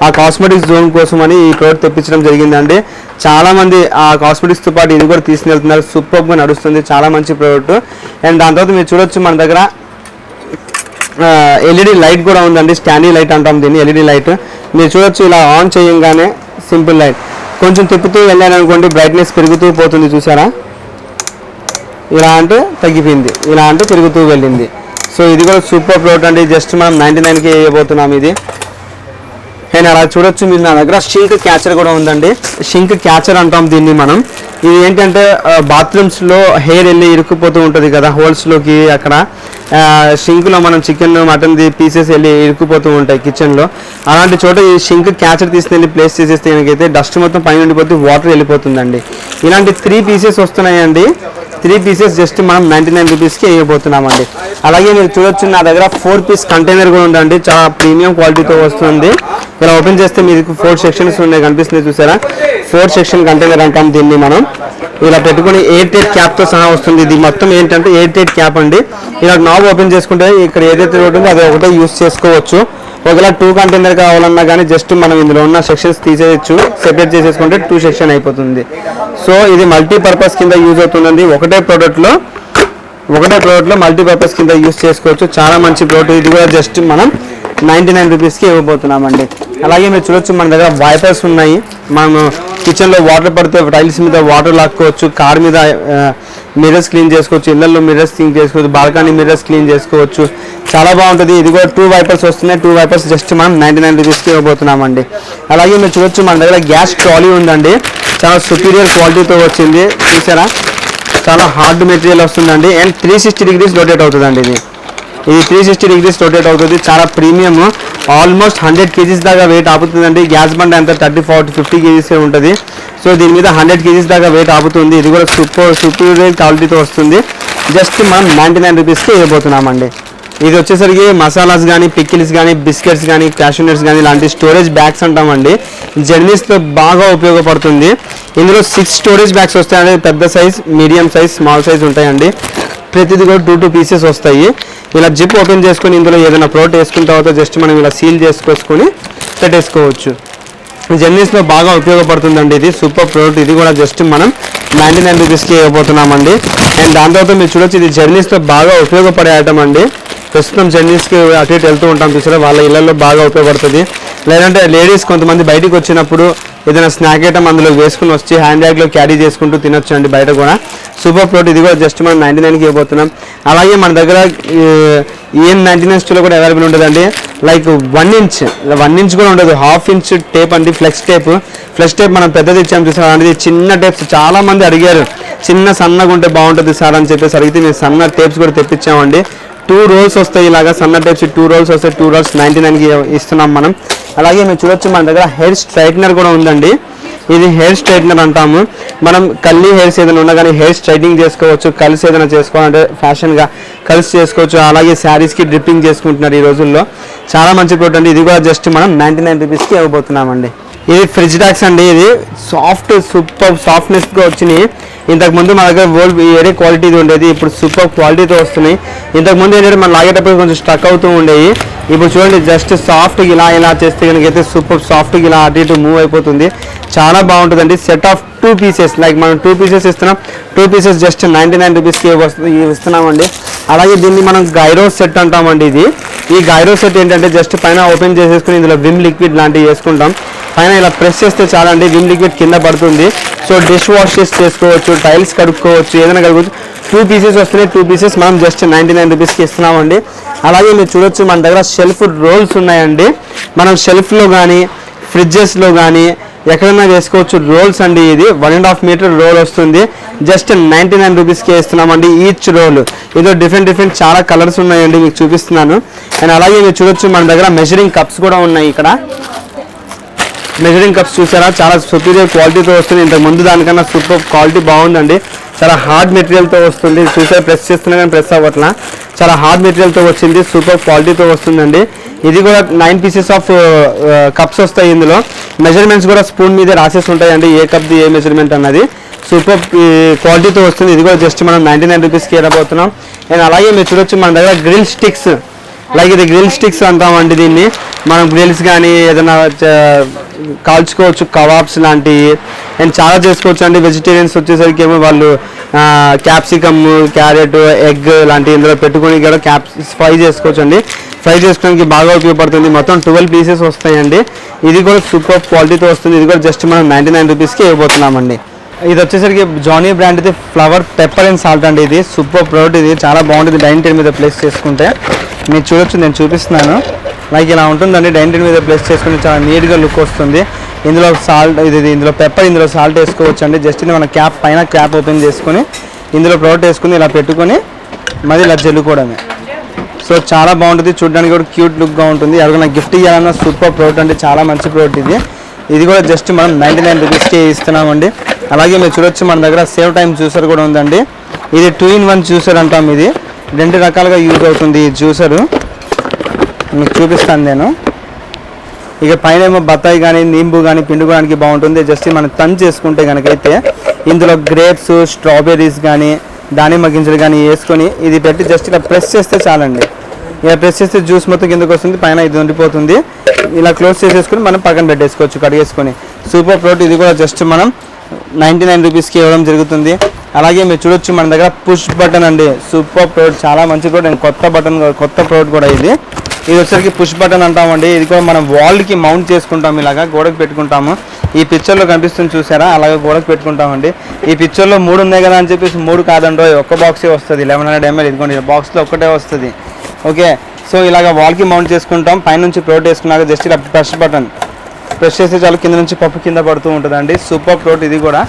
ఆ కాస్మెటిక్స్ జోన్ కోసం అని ఈ ప్రోడక్ట్ తెప్పించడం జరిగిందండి. చాలామంది ఆ కాస్మెటిక్స్తో పాటు ఇది కూడా తీసుకెళ్తున్నారు. సూపర్గా నడుస్తుంది, చాలా మంచి ప్రోడక్ట్. అండ్ దాని తర్వాత మీరు చూడొచ్చు మన దగ్గర ఎల్ఈడి లైట్ కూడా ఉందండి. స్టాండీ లైట్ అంటాం దీన్ని, ఎల్ఈడి లైట్. మీరు చూడొచ్చు ఇలా ఆన్ చేయంగానే సింపుల్ లైట్, కొంచెం తిప్పుతూ వెళ్ళాలనుకోండి బ్రైట్నెస్ పెరుగుతూ పోతుంది చూసారా. ఇలా అంటే తగ్గిపోయింది, ఇలా అంటే పెరుగుతూ వెళ్ళింది. సో ఇది కూడా సూపర్ ప్రోడక్ట్ అండి. జస్ట్ మనం 99కే వేయబోతున్నాం ఇది. అండ్ అలా చూడొచ్చు మీరు నా దగ్గర షింక్ క్యాచర్ కూడా ఉందండి. షింక్ క్యాచర్ అంటాం దీన్ని మనం. ఇది ఏంటంటే బాత్రూమ్స్లో హెయిర్ వెళ్ళి ఇరుక్కుపోతూ ఉంటుంది కదా హోల్స్లోకి, అక్కడ షింక్లో మనం చికెన్ మటన్ది పీసెస్ వెళ్ళి ఇరుక్కుపోతూ ఉంటాయి కిచెన్లో. అలాంటి చోట ఈ షింక్ క్యాచర్ తీసుకెళ్ళి ప్లేస్ చేసేస్తే ఏమైతే డస్ట్ మొత్తం పైన ఉండిపోతే వాటర్ వెళ్ళిపోతుందండి. ఇలాంటి 3 పీసెస్ వస్తున్నాయండి. 3 పీసెస్ జస్ట్ మనం 99 రూపీస్కి వేయబోతున్నామండి. అలాగే మీరు చూడొచ్చు నా దగ్గర 4 పీస్ కంటైనర్ కూడా ఉందండి, చాలా ప్రీమియం క్వాలిటీతో వస్తుంది. ఇలా ఓపెన్ చేస్తే మీకు 4 సెక్షన్స్ ఉన్నాయి, కనిపిస్తుంది చూసారా. 4 సెక్షన్ కంటైనర్ అంటాం దీన్ని మనం. ఇలా పెట్టుకుని ఎయిర్ టైట్ క్యాప్తో సహా వస్తుంది. ఇది మొత్తం ఏంటంటే ఎయిర్ టైట్ క్యాప్ అండి. ఇలా నాబ్ ఓపెన్ చేసుకుంటే ఇక్కడ ఏదైతే ఉంటుందో అది ఒకటే యూస్ చేసుకోవచ్చు. ఒకవేళ 2 కంటైనర్ కావాలన్నా కానీ జస్ట్ మనం ఇందులో ఉన్న సెక్షన్స్ తీసేయచ్చు, సెపరేట్ చేసేసుకుంటే 2 సెక్షన్ అయిపోతుంది. సో ఇది మల్టీపర్పస్ కింద యూజ్ అవుతుందండి. ఒకటే ప్రోడక్ట్లో మల్టీపర్పస్ కింద యూజ్ చేసుకోవచ్చు. చాలా మంచి ప్రోడక్ట్. ఇది కూడా జస్ట్ మనం 99 రూపీస్కి ఇవ్వబోతున్నామండి. అలాగే మీరు చూడొచ్చు మన దగ్గర వైపర్స్ ఉన్నాయి. మనం కిచెన్లో వాటర్ పడితే టైల్స్ మీద వాటర్ లాక్కోవచ్చు, కార్ మీద మిర్రర్స్ క్లీన్ చేసుకోవచ్చు, ఇళ్లలో మిర్రర్స్ క్లీన్ చేసుకోవచ్చు, బాల్కనీ మిర్రర్స్ క్లీన్ చేసుకోవచ్చు. చాలా బాగుంటుంది. ఇది కూడా 2 వైపర్స్ వస్తున్నాయి. 2 వైపర్స్ జస్ట్ మనం 99 రూపీస్కి ఇవ్వబోతున్నామండి. అలాగే మీరు చూడొచ్చు మన దగ్గర గ్యాస్ ట్రాలీ ఉందండి. చాలా సుపీరియర్ క్వాలిటీతో వచ్చింది చూసారా. చాలా హార్డ్ మెటీరియల్ వస్తుందండి. అండ్ 360 degrees రొటేట్ అవుతుందండి. ఇది 360 degrees రొటేట్ అవుతుంది. చాలా ప్రీమియం. ఆల్మోస్ట్ 100 kgs దాకా వెయిట్ ఆపుతుందండి. గ్యాస్ బండ్ అంతా 30, 40, 50 kgs ఉంటుంది. సో దీని మీద 100 kgs దాకా వెయిట్ ఆపుతుంది. ఇది కూడా సూపర్ క్వాలిటీతో వస్తుంది. జస్ట్ మనం 99 రూపీస్కి ఇవ్వబోతున్నామండి. ఇది వచ్చేసరికి మసాలాస్ కానీ, పికిల్స్ కానీ, బిస్కెట్స్ కానీ, క్యాషూనట్స్ కానీ ఇలాంటి స్టోరేజ్ బ్యాగ్స్ అంటామండి. జర్నీస్లో బాగా ఉపయోగపడుతుంది. ఇందులో 6 స్టోరేజ్ బ్యాగ్స్ వస్తాయండి. పెద్ద size, medium size, small size ఉంటాయండి. ప్రతిది కూడా 2 పీసెస్ వస్తాయి. ఇలా జిప్ ఓపెన్ చేసుకొని ఇందులో ఏదైనా ప్రోడక్ట్ వేసుకున్న తర్వాత జస్ట్ మనం ఇలా సీల్ చేసుకొని పెట్టేసుకోవచ్చు. జర్నీస్లో బాగా ఉపయోగపడుతుందండి. ఇది సూపర్ ప్రోడక్ట్. ఇది కూడా జస్ట్ మనం 99 రూపీస్కి ఇవ్వబోతున్నామండి. అండ్ దాని తర్వాత మీరు చూడొచ్చు ఇది జర్నీస్లో బాగా ఉపయోగపడే ఐటమ్ అండి. ప్రస్తుతం జర్నీస్కి అటు ఇటు వెళ్తూ ఉంటాం చూసారా, వాళ్ళ ఇళ్లలో బాగా ఉపయోగపడుతుంది. లేదంటే లేడీస్ కొంతమంది బయటికి వచ్చినప్పుడు ఏదైనా స్నాక్ ఐటమ్ అందులో వేసుకుని వచ్చి హ్యాండ్ బ్యాగ్లో క్యారీ చేసుకుంటూ తినొచ్చు అండి బయట కూడా. సూపర్ ప్రోట్ ఇది కూడా జస్ట్ మనం 99కి ఇవ్వబోతున్నాం. అలాగే మన దగ్గర EN 99 స్టోర్లో కూడా అవైలబుల్ ఉంటుందండి. లైక్ 1 ఇంచ్ కూడా ఉండదు, 1/2 ఇంచ్ టేప్ అండి, ఫ్లెక్స్ టేప్ మనం పెద్దది ఇచ్చాము చూసారు. అనేది చిన్న టేప్స్ చాలా మంది అడిగారు, చిన్న సన్నగా ఉంటే బాగుంటుంది సార్ అని చెప్పేసి అడిగితే మేము సన్న టేప్స్ కూడా తెప్పించామండి. 2 రోల్స్ వస్తాయి, ఇలాగా సన్న టైప్స్ 2 రోల్స్ వస్తాయి. 2 రోల్స్ 99కి ఇస్తున్నాం మనం. అలాగే మీరు చూడొచ్చు మన దగ్గర హెయిర్ స్ట్రైట్నర్ కూడా ఉందండి. ఇది హెయిర్ స్ట్రైట్నర్ అంటాము. మనం కల్లీ హెయిర్స్ ఏదైనా ఉన్నా కానీ హెయిర్ స్ట్రైటింగ్ చేసుకోవచ్చు, కలిసి ఏదైనా చేసుకోవాలంటే ఫ్యాషన్గా కలిసి చేసుకోవచ్చు. అలాగే శారీస్కి డ్రిప్పింగ్ చేసుకుంటున్నారు ఈ రోజుల్లో. చాలా మంచి ప్రోడక్ట్ అండి. ఇది కూడా జస్ట్ మనం 99 రూపీస్కి ఇవ్వబోతున్నామండి. ఇది ఫ్రిడ్జ్ టాక్స్ అండి. ఇది సూపర్ సాఫ్ట్నెస్గా వచ్చినాయి. ఇంతకుముందు మన దగ్గర వేరే క్వాలిటీది ఉండేది, ఇప్పుడు సూపర్ క్వాలిటీతో వస్తున్నాయి. ఇంతకుముందు ఏంటంటే మనం లాగేటప్పుడు కొంచెం స్టక్ అవుతూ ఉండేవి. ఇప్పుడు చూడండి జస్ట్ సాఫ్ట్గా ఇలా చేస్తే కనుక అయితే సూపర్ సాఫ్ట్గా ఇలా అటు ఇటు మూవ్ అయిపోతుంది. చాలా బాగుంటుందండి. సెట్ ఆఫ్ 2 పీసెస్, లైక్ మనం 2 పీసెస్ ఇస్తున్నాం. 2 పీసెస్ జస్ట్ 99 రూపీస్కి ఇస్తున్నామండి. అలాగే దీన్ని మనం గైరో సెట్ అంటామండి. ఈ గైరో సెట్ ఏంటంటే జస్ట్ పైన ఓపెన్ చేసేసుకుని ఇందులో విమ్ లిక్విడ్ లాంటివి వేసుకుంటాం. పైన ఇలా ప్రెస్ చేస్తే చాలండి, విమ్ లిక్విడ్ కింద పడుతుంది. సో డిష్ వాష్ చేసుకోవచ్చు, టైల్స్ కడుక్కోవచ్చు, ఏదైనా కడుక్కోవచ్చు. 2 పీసెస్ వస్తున్నాయి. 2 పీసెస్ మనం జస్ట్ 99 రూపీస్కి ఇస్తున్నామండి. అలాగే మీరు చూడొచ్చు మన దగ్గర షెల్ఫ్ రోల్స్ ఉన్నాయండి. మనం షెల్ఫ్లో కానీ ఫ్రిడ్జెస్లో కానీ ఎక్కడైనా వేసుకోవచ్చు రోల్స్ అండి. ఇది 1.5 మీటర్ రోల్ వస్తుంది. జస్ట్ 99 రూపీస్కి ఇస్తున్నామండి ఈచ్ రోల్. ఏదో డిఫరెంట్ చాలా కలర్స్ ఉన్నాయండి, మీకు చూపిస్తున్నాను. అండ్ అలాగే మీరు చూడొచ్చు మన దగ్గర మెజరింగ్ కప్స్ కూడా ఉన్నాయి. ఇక్కడ మెజరింగ్ కప్స్ చూసారా, చాలా సుపీరియర్ క్వాలిటీతో వస్తుంది. ఇంతకు ముందు దానికన్నా సూపర్ క్వాలిటీ బాగుందండి. చాలా హార్డ్ మెటీరియల్తో వస్తుంది. చూసారా, ప్రెస్ చేస్తున్నా కానీ ప్రెస్ అవ్వట్లా. చాలా హార్డ్ మెటీరియల్తో వచ్చింది, సూపర్ క్వాలిటీతో వస్తుందండి. ఇది కూడా 9 పీసెస్ ఆఫ్ కప్స్ వస్తాయి. ఇందులో మెజర్మెంట్స్ కూడా స్పూన్ మీదే రాసేసి ఉంటాయండి, ఏ కప్ది ఏ మెజర్మెంట్ అన్నది. సూపర్ క్వాలిటీతో వస్తుంది. ఇది కూడా జస్ట్ మనం 99 రూపీస్కి ఇవ్వబోతున్నాం. అండ్ అలాగే మీరు చూడొచ్చు మన దగ్గర గ్రిల్ స్టిక్స్, లైక్ ఇది గ్రిల్ స్టిక్స్ అంటామండి. దీన్ని మనం గ్రిల్స్ కానీ ఏదైనా కాల్చుకోవచ్చు, కబాబ్స్ లాంటివి అండ్ చాలా చేసుకోవచ్చు అండి. వెజిటేరియన్స్ వచ్చేసరికి ఏమో వాళ్ళు క్యాప్సికమ్, క్యారెట్, ఎగ్ లాంటివి ఇందులో పెట్టుకొని కూడా ఫ్రై చేసుకోవచ్చు అండి. ఫ్రై చేసుకోవడానికి బాగా ఉపయోగపడుతుంది. మొత్తం 12 పీసెస్ వస్తాయండి. ఇది కూడా సూపర్ క్వాలిటీతో వస్తుంది. ఇది కూడా జస్ట్ మనం 99 రూపీస్కి ఇవ్వబోతున్నామండి. ఇది వచ్చేసరికి జానీ బ్రాండ్ ఇది ఫ్లవర్ పెప్పర్ అండ్ సాల్ట్ అండి. ఇది సూపర్ ప్రోడక్ట్, ఇది చాలా బాగుంటుంది. డైనింగ్ టేబుల్ మీద ప్లేస్ చేసుకుంటే మీరు చూడొచ్చు, నేను చూపిస్తున్నాను. లైక్ ఇలా ఉంటుందండి. డైనింగ్ టేబుల్ మీద ప్లేస్ చేసుకుంటే చాలా నీట్గా లుక్ వస్తుంది. ఇందులో సాల్ట్, ఇందులో పెప్పర్, ఇందులో సాల్ట్ వేసుకోవచ్చు అండి. జస్ట్ మన క్యాప్ పైన క్యాప్ ఓపెన్ చేసుకొని ఇందులో ప్రోడక్ట్ వేసుకుని ఇలా పెట్టుకొని మరి ఇలా జల్లుకోవడమే. సో చాలా బాగుంటుంది, చూడడానికి కూడా క్యూట్ లుక్గా ఉంటుంది. ఎవరికైనా గిఫ్ట్ ఇవ్వాలన్నా సూపర్ ప్రోడక్ట్ అండి, చాలా మంచి ప్రోడక్ట్ ఇది. ఇది కూడా జస్ట్ మనం 99 రూపీస్కి ఇస్తున్నామండి. అలాగే మీరు చూడొచ్చు మన దగ్గర సేవ్ టైం జ్యూసర్ కూడా ఉందండి. ఇది 2-in-1 జ్యూసర్ అంటాం. ఇది 2 రకాలుగా యూజ్ అవుతుంది ఈ జ్యూసరు. మీకు చూపిస్తాను నేను. ఇక పైన ఏమో బత్తాయి కానీ నింబు కానీ పిండుకోవడానికి బాగుంటుంది. జస్ట్ మనం టర్న్ చేసుకుంటే కనుకైతే ఇందులో గ్రేప్స్, స్ట్రాబెర్రీస్ కానీ దానిమ్మ గింజలు కానీ వేసుకొని ఇది పెట్టి జస్ట్ ఇలా ప్రెస్ చేస్తే చాలండి. ఇలా ప్రెస్ చేస్తే జ్యూస్ మొత్తం కిందకు వస్తుంది, పైన ఇది ఉండిపోతుంది. ఇలా క్లోజ్ చేసేసుకొని మనం పక్కన పెట్టేసుకోవచ్చు కడిగేసుకొని. Super product. ఇది కూడా జస్ట్ మనం 99 రూపీస్కి ఇవ్వడం జరుగుతుంది. అలాగే మీరు చూడొచ్చు మన దగ్గర పుష్ బటన్ అండి. సూపర్ ప్రోడక్ట్, చాలా మంచి ప్రోడక్ట్. కొత్త ప్రోడక్ట్ కూడా ఇది. ఇది వచ్చేసరికి పుష్ బటన్ అంటామండి. ఇది కూడా మనం వాల్కి మౌంట్ చేసుకుంటాం, ఇలాగా గోడకు పెట్టుకుంటాము. ఈ పిక్చర్లో కనిపిస్తుంది చూసారా, అలాగే గోడకు పెట్టుకుంటామండి. ఈ పిక్చర్లో 3 ఉన్నాయి కదా అని చెప్పేసి 3 కాదండో, ఒక్క బాక్సే వస్తుంది. 1100 ml. ఇదిగోండి బాక్స్లో ఒక్కటే వస్తుంది. ఓకే, సో ఇలాగ వాల్కి మౌంట్ చేసుకుంటాం. పైనుంచి ప్రోడక్ట్ వేసుకున్నాక జస్ట్ ఇలా పుష్ బటన్ ప్రెస్ చేస్తే చాలు, కింద నుంచి పప్పు కింద పడుతూ ఉంటుందండి. Super product. ఇది కూడా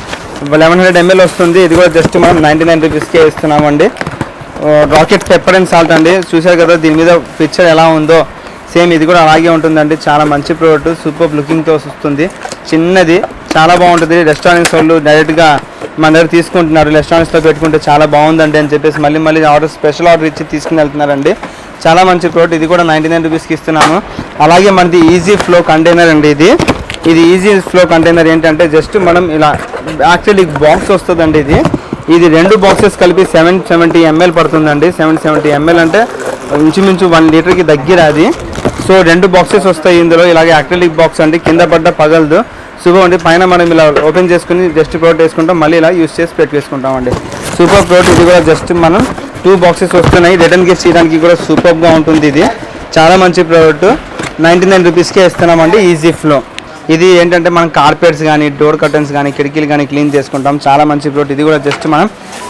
1100 ml వస్తుంది. ఇది కూడా జస్ట్ మనం 99 రూపీస్కే ఇస్తున్నామండి. రాకెట్ పెప్పర్ అండ్ సాల్ట్ అండి. చూసారు కదా దీని మీద పిక్చర్ ఎలా ఉందో, సేమ్ ఇది కూడా అలాగే ఉంటుందండి. చాలా మంచి ప్రోడక్ట్, సూపర్ లుకింగ్తో వస్తుంది. చిన్నది, చాలా బాగుంటుంది. రెస్టారెంట్స్ వాళ్ళు డైరెక్ట్గా మన దగ్గర తీసుకుంటున్నారు. రెస్టారెంట్స్లో పెట్టుకుంటే చాలా బాగుందండి అని చెప్పేసి మళ్ళీ స్పెషల్ ఆర్డర్ ఇచ్చి తీసుకుని వెళ్తున్నారండి. చాలా మంచి ప్రోడక్ట్. ఇది కూడా 99 రూపీస్కి ఇస్తున్నాము. అలాగే మనది ఈజీ ఫ్లో కంటైనర్ అండి. ఇది ఈజీ ఫ్లో కంటైనర్ ఏంటంటే జస్ట్ మనం ఇలా యాక్చువల్లీ బాక్స్ వస్తుందండి. ఇది 2 బాక్సెస్ కలిపి 770 ml పడుతుందండి. 770 ml అంటే ఇంచుమించు 1 లీటర్కి దగ్గర అది. సో 2 బాక్సెస్ వస్తాయి ఇందులో. ఇలాగే యాక్రిలిక్ బాక్స్ అండి, కింద పడ్డ పగలదు. సూపర్ అండి. పైన మనం ఇలా ఓపెన్ చేసుకుని జస్ట్ ప్రోడక్ట్ వేసుకుంటాం, మళ్ళీ ఇలా యూస్ చేసి పెట్టేసుకుంటామండి. Super product. ఇది కూడా జస్ట్ మనం 2 బాక్సెస్ వస్తున్నాయి. రిటర్న్ గిఫ్ట్ చేయడానికి కూడా సూపర్గా ఉంటుంది. ఇది చాలా మంచి ప్రోడక్ట్. 99 రూపీస్కే ఇస్తున్నామండి. Easy flow. ఇది ఏంటంటే మనం కార్పెట్స్ కానీ డోర్ కర్టన్స్ కానీ కిటికీలు కానీ క్లీన్ చేసుకుంటాం. చాలా మంచి ప్రోడక్ట్. ఇది కూడా జస్ట్ మనం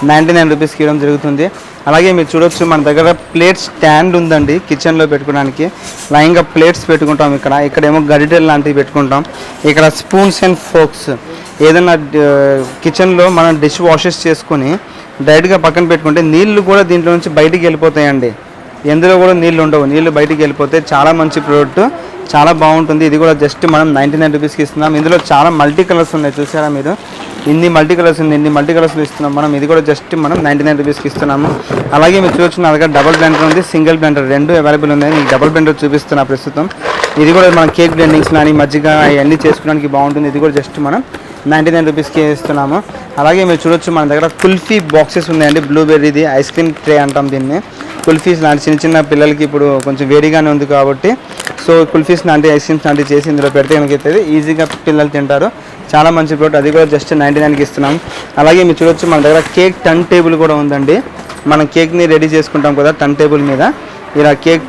99 రూపీస్కి ఇవ్వడం జరుగుతుంది. అలాగే మీరు చూడొచ్చు మన దగ్గర ప్లేట్ స్టాండ్ ఉందండి కిచెన్లో పెట్టుకోవడానికి. లైన్గా ప్లేట్స్ పెట్టుకుంటాం. ఇక్కడేమో గరిటెలు లాంటివి పెట్టుకుంటాం. ఇక్కడ స్పూన్స్ అండ్ ఫోక్స్. ఏదైనా కిచెన్లో మనం డిష్ వాషెస్ చేసుకొని డైరెక్ట్గా పక్కన పెట్టుకుంటే నీళ్లు కూడా దీంట్లో నుంచి బయటికి వెళ్ళిపోతాయండి. ఎందులో కూడా నీళ్ళు ఉండవు, నీళ్ళు బయటికి వెళ్ళిపోతే చాలా మంచి ప్రోడక్ట్, చాలా బాగుంటుంది. ఇది కూడా జస్ట్ మనం 99 రూపీస్కి ఇస్తున్నాం. ఇందులో చాలా మల్టీ కలర్స్ ఉన్నాయి, చూసారా మీరు? ఇన్ని మల్టీ కలర్స్ ఉంది, ఇన్ని మల్టీ కలర్స్లో ఇస్తున్నాం మనం. ఇది కూడా జస్ట్ మనం 99 రూపీస్కి ఇస్తున్నాము. అలాగే మీరు చూడొచ్చు నా దగ్గర డబుల్ బ్లెండర్ ఉంది, సింగిల్ బ్లెండర్ రెండు అవైలబుల్ ఉన్నాయి. మీకు డబుల్ బ్లెండర్ చూపిస్తున్నా ప్రస్తుతం. ఇది కూడా మన కేక్ బ్లెండింగ్స్ కానీ మజ్జిగ అవన్నీ చేసుకోవడానికి బాగుంటుంది. ఇది కూడా జస్ట్ మనం 99 రూపీస్కి ఇస్తున్నాము. అలాగే మీరు చూడొచ్చు మన దగ్గర కుల్ఫీ బాక్సెస్ ఉన్నాయండి. బ్లూబెర్రీది ఐస్ క్రీమ్ ట్రే అంటాం దీన్ని. కుల్ఫీస్ లాంటి చిన్న చిన్న పిల్లలకి ఇప్పుడు కొంచెం వేడిగానే ఉంది కాబట్టి సో కుల్ఫీస్ లాంటి ఐస్ క్రీమ్స్ లాంటివి చేసి ఇందులో పెడితే కనుకైతే ఈజీగా పిల్లలు తింటారు. చాలా మంచి ప్రోడక్ట్. అది కూడా జస్ట్ 99కి ఇస్తున్నాం. అలాగే మీరు చూడొచ్చు మన దగ్గర కేక్ టర్న్ టేబుల్ కూడా ఉందండి. మనం కేక్ని రెడీ చేసుకుంటాం కదా టర్న్ టేబుల్ మీద, ఇలా కేక్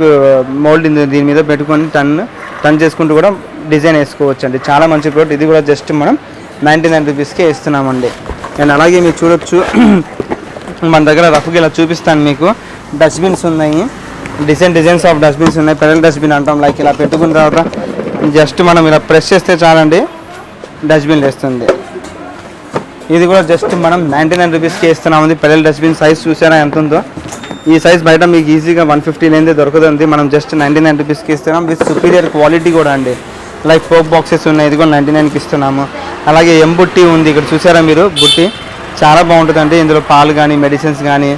మోల్డ్ దీని మీద పెట్టుకొని టర్న్ చేసుకుంటూ కూడా డిజైన్ వేసుకోవచ్చు అండి. చాలా మంచి ప్రోడక్ట్. ఇది కూడా జస్ట్ మనం 99 రూపీస్కే ఇస్తున్నామండి. అండ్ అలాగే మీరు చూడొచ్చు మన దగ్గర రఫ్గా ఇలా చూపిస్తాను మీకు. డస్ట్బిన్స్ ఉన్నాయి, డిజైన్స్ ఆఫ్ డస్ట్బిన్స్ ఉన్నాయి. పెరల్ డస్ట్బిన్ అంటాం. లైక్ ఇలా పెట్టుకున్న తర్వాత జస్ట్ మనం ఇలా ప్రెస్ చేస్తే చాలండి డస్ట్బిన్ వేస్తుంది. ఇది కూడా జస్ట్ మనం 99 రూపీస్కి ఇస్తున్నామండి. పెరల్ డస్ట్బిన్ సైజ్ చూసారా ఎంత ఉందో? ఈ సైజ్ బయట మీకు ఈజీగా 150 లేనిదే దొరుకుతుంది. మనం జస్ట్ 99 రూపీస్కి ఇస్తున్నాం. విత్ సుపీరియర్ క్వాలిటీ కూడా అండి. లైక్ ఫోక్ బాక్సెస్ ఉన్నాయి, ఇది కూడా 99కి ఇస్తున్నాము. అలాగే బుట్టి ఉంది, ఇక్కడ చూసారా మీరు? బుట్టి చాలా బాగుంటుందండి. ఇందులో పాలు కానీ మెడిసిన్స్ కానీ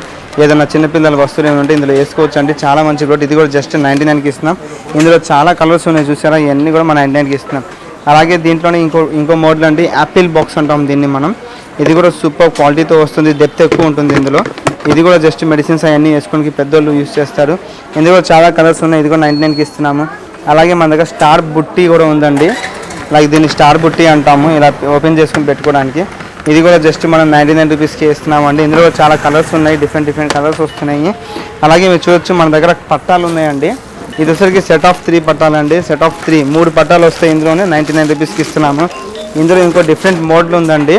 ఏదైనా చిన్నపిల్లల వస్తువులు ఏమైనా ఉంటే ఇందులో వేసుకోవచ్చు అండి. చాలా మంచి ప్రోడక్ట్. ఇది కూడా జస్ట్ 99కి ఇస్తున్నాం. ఇందులో చాలా కలర్స్ ఉన్నాయి, చూసారా? ఇవన్నీ కూడా మనం 99కి ఇస్తున్నాం. అలాగే దీంట్లోనే ఇంకో మోడల్ అండి, యాపిల్ బాక్స్ అంటాం దీన్ని మనం. ఇది కూడా సూపర్ క్వాలిటీతో వస్తుంది, డెప్త్ ఎక్కువ ఉంటుంది ఇందులో. ఇది కూడా జస్ట్ మెడిసిన్స్ అవన్నీ వేసుకోవడానికి పెద్దోళ్ళు యూజ్ చేస్తారు. ఇందులో చాలా కలర్స్ ఉన్నాయి. ఇది కూడా 99కి ఇస్తున్నాము. అలాగే మన దగ్గర స్టార్ బుట్టి కూడా ఉందండి. లైక్ దీన్ని స్టార్ బుట్టి అంటాము, ఇలా ఓపెన్ చేసుకుని పెట్టుకోవడానికి. ఇది కూడా జస్ట్ మనం 99 రూపీస్కి ఇస్తున్నామండి. ఇందులో చాలా కలర్స్ ఉన్నాయి, డిఫరెంట్ కలర్స్ వస్తున్నాయి. అలాగే మీరు చూడొచ్చు మన దగ్గర పట్టాలు ఉన్నాయండి. ఇది వచ్చరికి సెట్ ఆఫ్ 3 పట్టాలండి. సెట్ ఆఫ్ 3 పట్టాలు వస్తాయి ఇందులోనే. 99 రూపీస్కి ఇస్తున్నాము. ఇందులో ఇంకో డిఫరెంట్ మోడల్ ఉందండి.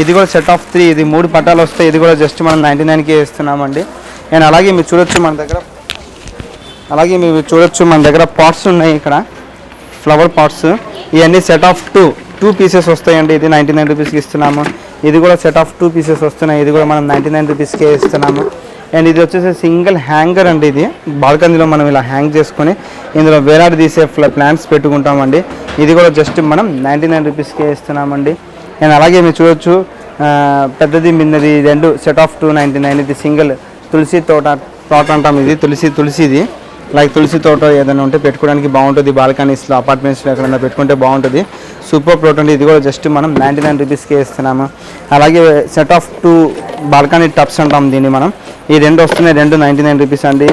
ఇది కూడా సెట్ ఆఫ్ 3, ఇది 3 పట్టాలు వస్తాయి. ఇది కూడా జస్ట్ మనం 99కే ఇస్తున్నామండి. అండ్ అలాగే మీరు చూడొచ్చు మన దగ్గర పాట్స్ ఉన్నాయి. ఇక్కడ ఫ్లవర్ పాట్స్, ఇవన్నీ సెట్ ఆఫ్ 2 పీసెస్ వస్తాయండి. ఇది 99 రూపీస్కి ఇస్తున్నాము. ఇది కూడా సెట్ ఆఫ్ 2 పీసెస్ వస్తున్నాయి. ఇది కూడా మనం 99 రూపీస్కే ఇస్తున్నాము. అండ్ ఇది వచ్చేసి సింగిల్ హ్యాంగర్ అండి. ఇది బాల్కనీలో మనం ఇలా హ్యాంగ్ చేసుకొని ఇందులో వేలాడి తీసే ప్లాంట్స్ పెట్టుకుంటామండి. ఇది కూడా జస్ట్ మనం 99 రూపీస్కే ఇస్తున్నామండి. అండ్ అలాగే మీరు చూడొచ్చు పెద్దది మిన్నది రెండు సెట్ ఆఫ్ 299. ఇది సింగిల్ తులసి తోట అంటాం. ఇది తులసిది లైక్ తులసి తోట ఏదైనా ఉంటే పెట్టుకోవడానికి బాగుంటుంది. బాల్కనీస్లో అపార్ట్మెంట్స్లో ఎక్కడైనా పెట్టుకుంటే బాగుంటుంది. సూపర్ ప్రోడక్ట్ అండి. ఇది కూడా జస్ట్ మనం 99 రూపీస్కే ఇస్తున్నాము. అలాగే సెట్ ఆఫ్ 2 బాల్కనీ టబ్స్ అంటాం దీన్ని మనం. ఈ రెండు వస్తున్నాయి, రెండు 99 రూపీస్ అండి.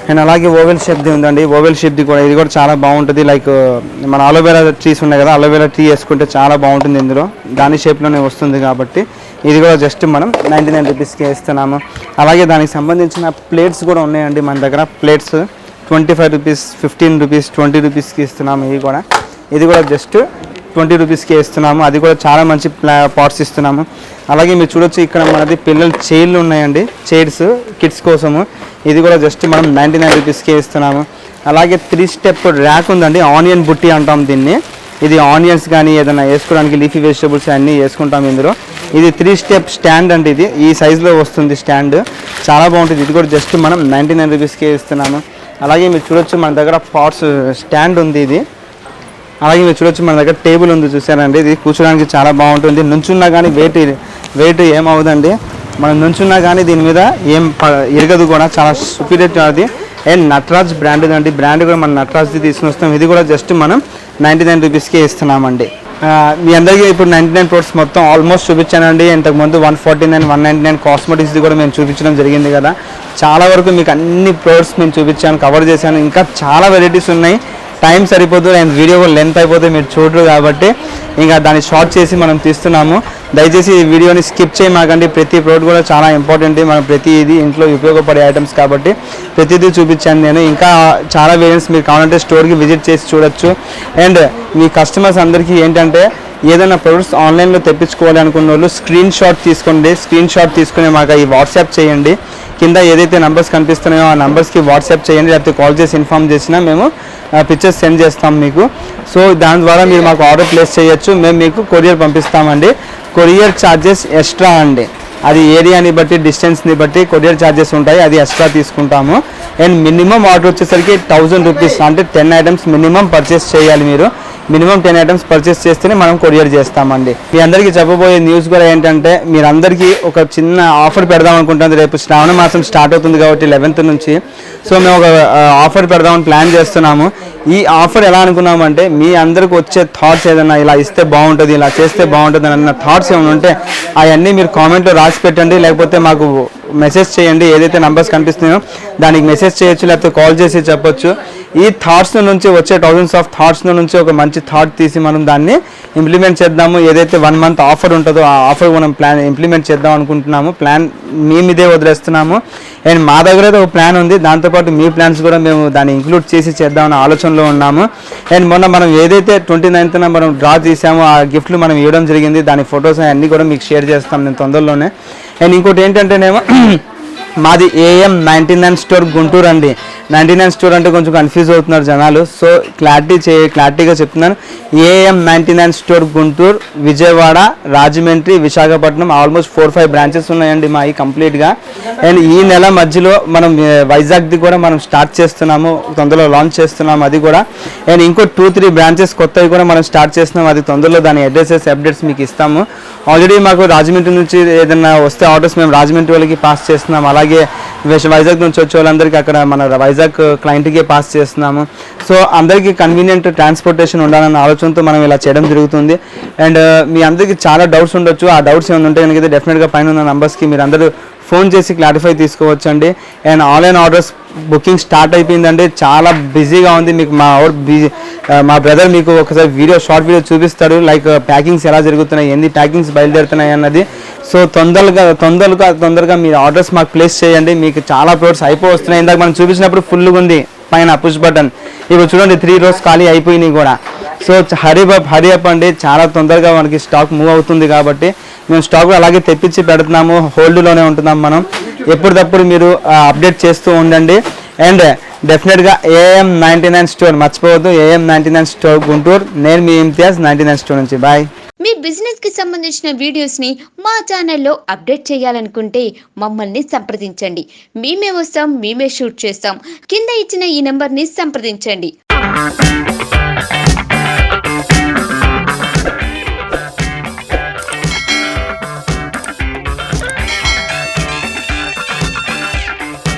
అండ్ అలాగే ఓవెల్ షేప్ది ఉందండి. ఓవెల్ షేప్ది కూడా, ఇది కూడా చాలా బాగుంటుంది. లైక్ మన అలోవెరా ట్రీస్ ఉన్నాయి కదా, అలోవెరా ట్రీ వేసుకుంటే చాలా బాగుంటుంది. ఇందులో దాని షేప్లోనే వస్తుంది కాబట్టి ఇది కూడా జస్ట్ మనం 99 రూపీస్కే ఇస్తున్నాము. అలాగే దానికి సంబంధించిన ప్లేట్స్ కూడా ఉన్నాయండి మన దగ్గర. ప్లేట్స్ 25 రూపీస్, 15 రూపీస్, 20 రూపీస్కి ఇస్తున్నాము. ఇది కూడా జస్ట్ 20 రూపీస్కే ఇస్తున్నాము. అది కూడా చాలా మంచి పాట్స్ ఇస్తున్నాము. అలాగే మీరు చూడొచ్చు ఇక్కడ మనది పిల్లల చైర్లు ఉన్నాయండి, చైర్స్ కిడ్స్ కోసము. ఇది కూడా జస్ట్ మనం 99 రూపీస్కే ఇస్తున్నాము. అలాగే 3 స్టెప్ ర్యాక్ ఉందండి. ఆనియన్ బుట్టి అంటాం దీన్ని. ఇది ఆనియన్స్ కానీ ఏదైనా వేసుకోవడానికి లీఫీ వెజిటబుల్స్ అన్నీ వేసుకుంటాం ఇందులో. ఇది 3 స్టెప్ స్టాండ్ అండి. ఇది ఈ సైజులో వస్తుంది స్టాండ్, చాలా బాగుంటుంది. ఇది కూడా జస్ట్ మనం 99 రూపీస్కే ఇస్తున్నాము. అలాగే మీరు చూడొచ్చు మన దగ్గర పాట్స్ స్టాండ్ ఉంది. ఇది అలాగే మీరు చూడొచ్చు మన దగ్గర టేబుల్ ఉంది, చూసారండి? ఇది కూర్చోడానికి చాలా బాగుంటుంది. నుంచున్నా కానీ వెయిట్ ఏమవుదండి. మనం నుంచున్నా కానీ దీని మీద ఏం ఇరగదు కూడా, చాలా సుపీరియర్ అది. అండ్ నటరాజ్ బ్రాండ్ అండి. బ్రాండ్ కూడా మనం నటరాజ్ది తీసుకుని వస్తాం. ఇది కూడా జస్ట్ మనం 99 రూపీస్కే ఇస్తున్నామండి. మీ అందరికీ ఇప్పుడు 99 ప్రొడక్ట్స్ మొత్తం ఆల్మోస్ట్ చూపించానండి. ఇంతకుముందు 149, 199 కాస్మెటిక్స్ది కూడా మేము చూపించడం జరిగింది కదా. చాలా వరకు మీకు అన్ని ప్రొడక్ట్స్ మేము చూపించాను, కవర్ చేశాను. ఇంకా చాలా వెరైటీస్ ఉన్నాయి. టైం సరిపోదు అండ్ వీడియో కూడా లెంత్ అయిపోతే మీరు చూడరు కాబట్టి ఇంకా దాన్ని షార్ట్ చేసి మనం తీస్తున్నాము. దయచేసి ఈ వీడియోని స్కిప్ చేయమాకండి. ప్రతి ప్రోడక్ట్ కూడా చాలా ఇంపార్టెంట్, మనం ప్రతిదీ ఇంట్లో ఉపయోగపడే ఐటమ్స్ కాబట్టి ప్రతిదీ చూపించాను నేను. ఇంకా చాలా వేరియంట్స్ మీరు కావాలంటే స్టోర్కి విజిట్ చేసి చూడొచ్చు. అండ్ మీ కస్టమర్స్ అందరికీ ఏంటంటే ఏదైనా ప్రొడక్ట్స్ ఆన్లైన్లో తెప్పించుకోవాలి అనుకున్న వాళ్ళు స్క్రీన్ షాట్ తీసుకోండి. స్క్రీన్ షాట్ తీసుకుని మాకు ఈ వాట్సాప్ చేయండి. కింద ఏదైతే నంబర్స్ కనిపిస్తున్నాయో ఆ నంబర్స్కి వాట్సాప్ చేయండి, లేకపోతే కాల్ చేసి ఇన్ఫామ్ చేసినా మేము పిక్చర్స్ సెండ్ చేస్తాం మీకు. సో దాని ద్వారా మీరు మాకు ఆర్డర్ ప్లేస్ చేయొచ్చు. మేము మీకు కొరియర్ పంపిస్తామండి. కొరియర్ ఛార్జెస్ ఎక్స్ట్రా అండి, అది ఏరియాని బట్టి డిస్టెన్స్ని బట్టి కొరియర్ ఛార్జెస్ ఉంటాయి, అది ఎక్స్ట్రా తీసుకుంటాము. అండ్ మినిమం ఆర్డర్ వచ్చేసరికి 1000 రూపీస్, అంటే 10 ఐటమ్స్ మినిమం పర్చేస్ చేయాలి మీరు. మినిమం 10 ఐటమ్స్ పర్చేస్ చేస్తేనే మనం కొరియర్ చేస్తామండి. మీ అందరికీ చెప్పబోయే న్యూస్ కూడా ఏంటంటే మీరందరికీ ఒక చిన్న ఆఫర్ పెడదాం అనుకుంటుంది. రేపు శ్రావణ మాసం స్టార్ట్ అవుతుంది కాబట్టి 11th నుంచి. సో మేము ఒక ఆఫర్ పెడదామని ప్లాన్ చేస్తున్నాము. ఈ ఆఫర్ ఎలా అనుకున్నామంటే మీ అందరికి వచ్చే థాట్స్ ఏదైనా ఇలా ఇస్తే బాగుంటుంది, ఇలా చేస్తే బాగుంటుంది అన్న థాట్స్ ఏమైనా ఉంటే అవన్నీ మీరు కామెంట్లో రాసి పెట్టండి, లేకపోతే మాకు మెసేజ్ చేయండి. ఏదైతే నంబర్స్ కనిపిస్తున్నాయో దానికి మెసేజ్ చేయొచ్చు, లేకపోతే కాల్ చేసి చెప్పొచ్చు. ఈ థాట్స్ నుంచి వచ్చే థౌజండ్స్ ఆఫ్ థాట్స్ నుంచి ఒక మంచి థాట్ తీసి మనం దాన్ని ఇంప్లిమెంట్ చేద్దాము. ఏదైతే 1 month ఆఫర్ ఉంటుందో ఆ ఆఫర్ మనం ప్లాన్ ఇంప్లిమెంట్ చేద్దాం అనుకుంటున్నాము. ప్లాన్ మీ మీదే వదిలేస్తున్నాము. అండ్ మా దగ్గర అయితే ఒక ప్లాన్ ఉంది, దాంతోపాటు మీ ప్లాన్స్ కూడా మేము దాన్ని ఇంక్లూడ్ చేసి చేద్దామని ఆలోచనలో ఉన్నాము. అండ్ మొన్న మనం ఏదైతే 29th మనం డ్రా తీసామో ఆ గిఫ్ట్లు మనం ఇవ్వడం జరిగింది. దాని ఫొటోస్ అన్నీ కూడా మీకు షేర్ చేస్తాం నేను తొందరలోనే. అండ్ ఇంకోటి ఏంటంటేనేమో మాది AM 99 స్టోర్ గుంటూరు అండి. 99 స్టోర్ అంటే కొంచెం కన్ఫ్యూజ్ అవుతున్నారు జనాలు. సో క్లారిటీగా చెప్తున్నాను. AM 99 store Guntur, Vijayawada, Rajahmundry, Visakhapatnam, almost 4-5 branches ఉన్నాయండి మావి కంప్లీట్గా. అండ్ ఈ నెల మధ్యలో మనం వైజాగ్ది కూడా మనం స్టార్ట్ చేస్తున్నాము, తొందరలో లాంచ్ చేస్తున్నాము అది కూడా. అండ్ ఇంకో 2-3 బ్రాంచెస్ కొత్తవి కూడా మనం స్టార్ట్ చేస్తున్నాము, అది తొందరలో దాని అప్డేట్స్ మీకు ఇస్తాము. ఆల్రెడీ మాకు రాజమండ్రి నుంచి ఏదైనా వస్తే ఆర్డర్స్ మేము రాజమండ్రి వాళ్ళకి పాస్ చేస్తున్నాము. అలాగే వైజాగ్ నుంచి వచ్చే వాళ్ళందరికీ అక్కడ మన వైజాగ్ క్లయింట్కే పాస్ చేస్తున్నాము. సో అందరికీ కన్వీనియంట్ ట్రాన్స్పోర్టేషన్ ఉండాలన్న ఆలోచనతో మనం ఇలా చేయడం జరుగుతుంది. అండ్ మీ అందరికీ చాలా డౌట్స్ ఉండొచ్చు. ఆ డౌట్స్ ఏమైనా ఉంటే కనుక డెఫినెట్గా పైన ఉన్న నంబర్స్కి మీరు అందరూ ఫోన్ చేసి క్లారిఫై తీసుకోవచ్చు అండి. And online orders booking start అయిపోయిందండి. చాలా బిజీగా ఉంది. మీకు మా బ్రదర్ మీకు ఒకసారి షార్ట్ వీడియో చూపిస్తాడు, లైక్ ప్యాకింగ్స్ ఎలా జరుగుతున్నాయి, ఎన్ని ప్యాకింగ్స్ బయలుదేరుతున్నాయి అన్నది. సో తొందరగా మీరు ఆర్డర్స్ మాకు ప్లేస్ చేయండి. మీకు చాలా ప్రోడక్ట్స్ అయిపోతున్నాయి. ఇందాక మనం చూపించినప్పుడు ఫుల్గా ఉంది పైన పుష్ బటన్, ఇప్పుడు చూడండి 3 rows ఖాళీ అయిపోయినాయి కూడా. సో హరీ అప్ అండి, చాలా తొందరగా మనకి స్టాక్ మూవ్ అవుతుంది కాబట్టి మేము స్టాక్ అలాగే తెప్పించి పెడుతున్నాము. హోల్డ్లోనే ఉంటున్నాం మనం. ఎప్పటికప్పుడు మీరు అప్డేట్ చేస్తూ ఉండండి. అండ్ డెఫినెట్గా AM 99 స్టోర్ మర్చిపోవద్దు. AM 99 store Guntur. నేను మీ ఇంతియాజ్ 99 స్టోర్ నుంచి. బాయ్. మీ బిజినెస్ కి సంబంధించిన వీడియోస్ ని మా ఛానల్లో అప్డేట్ చేయాలనుకుంటే మమ్మల్ని సంప్రదించండి. మేమే వస్తాం, మేమే షూట్ చేస్తాం. కింద ఇచ్చిన ఈ నెంబర్ ని సంప్రదించండి.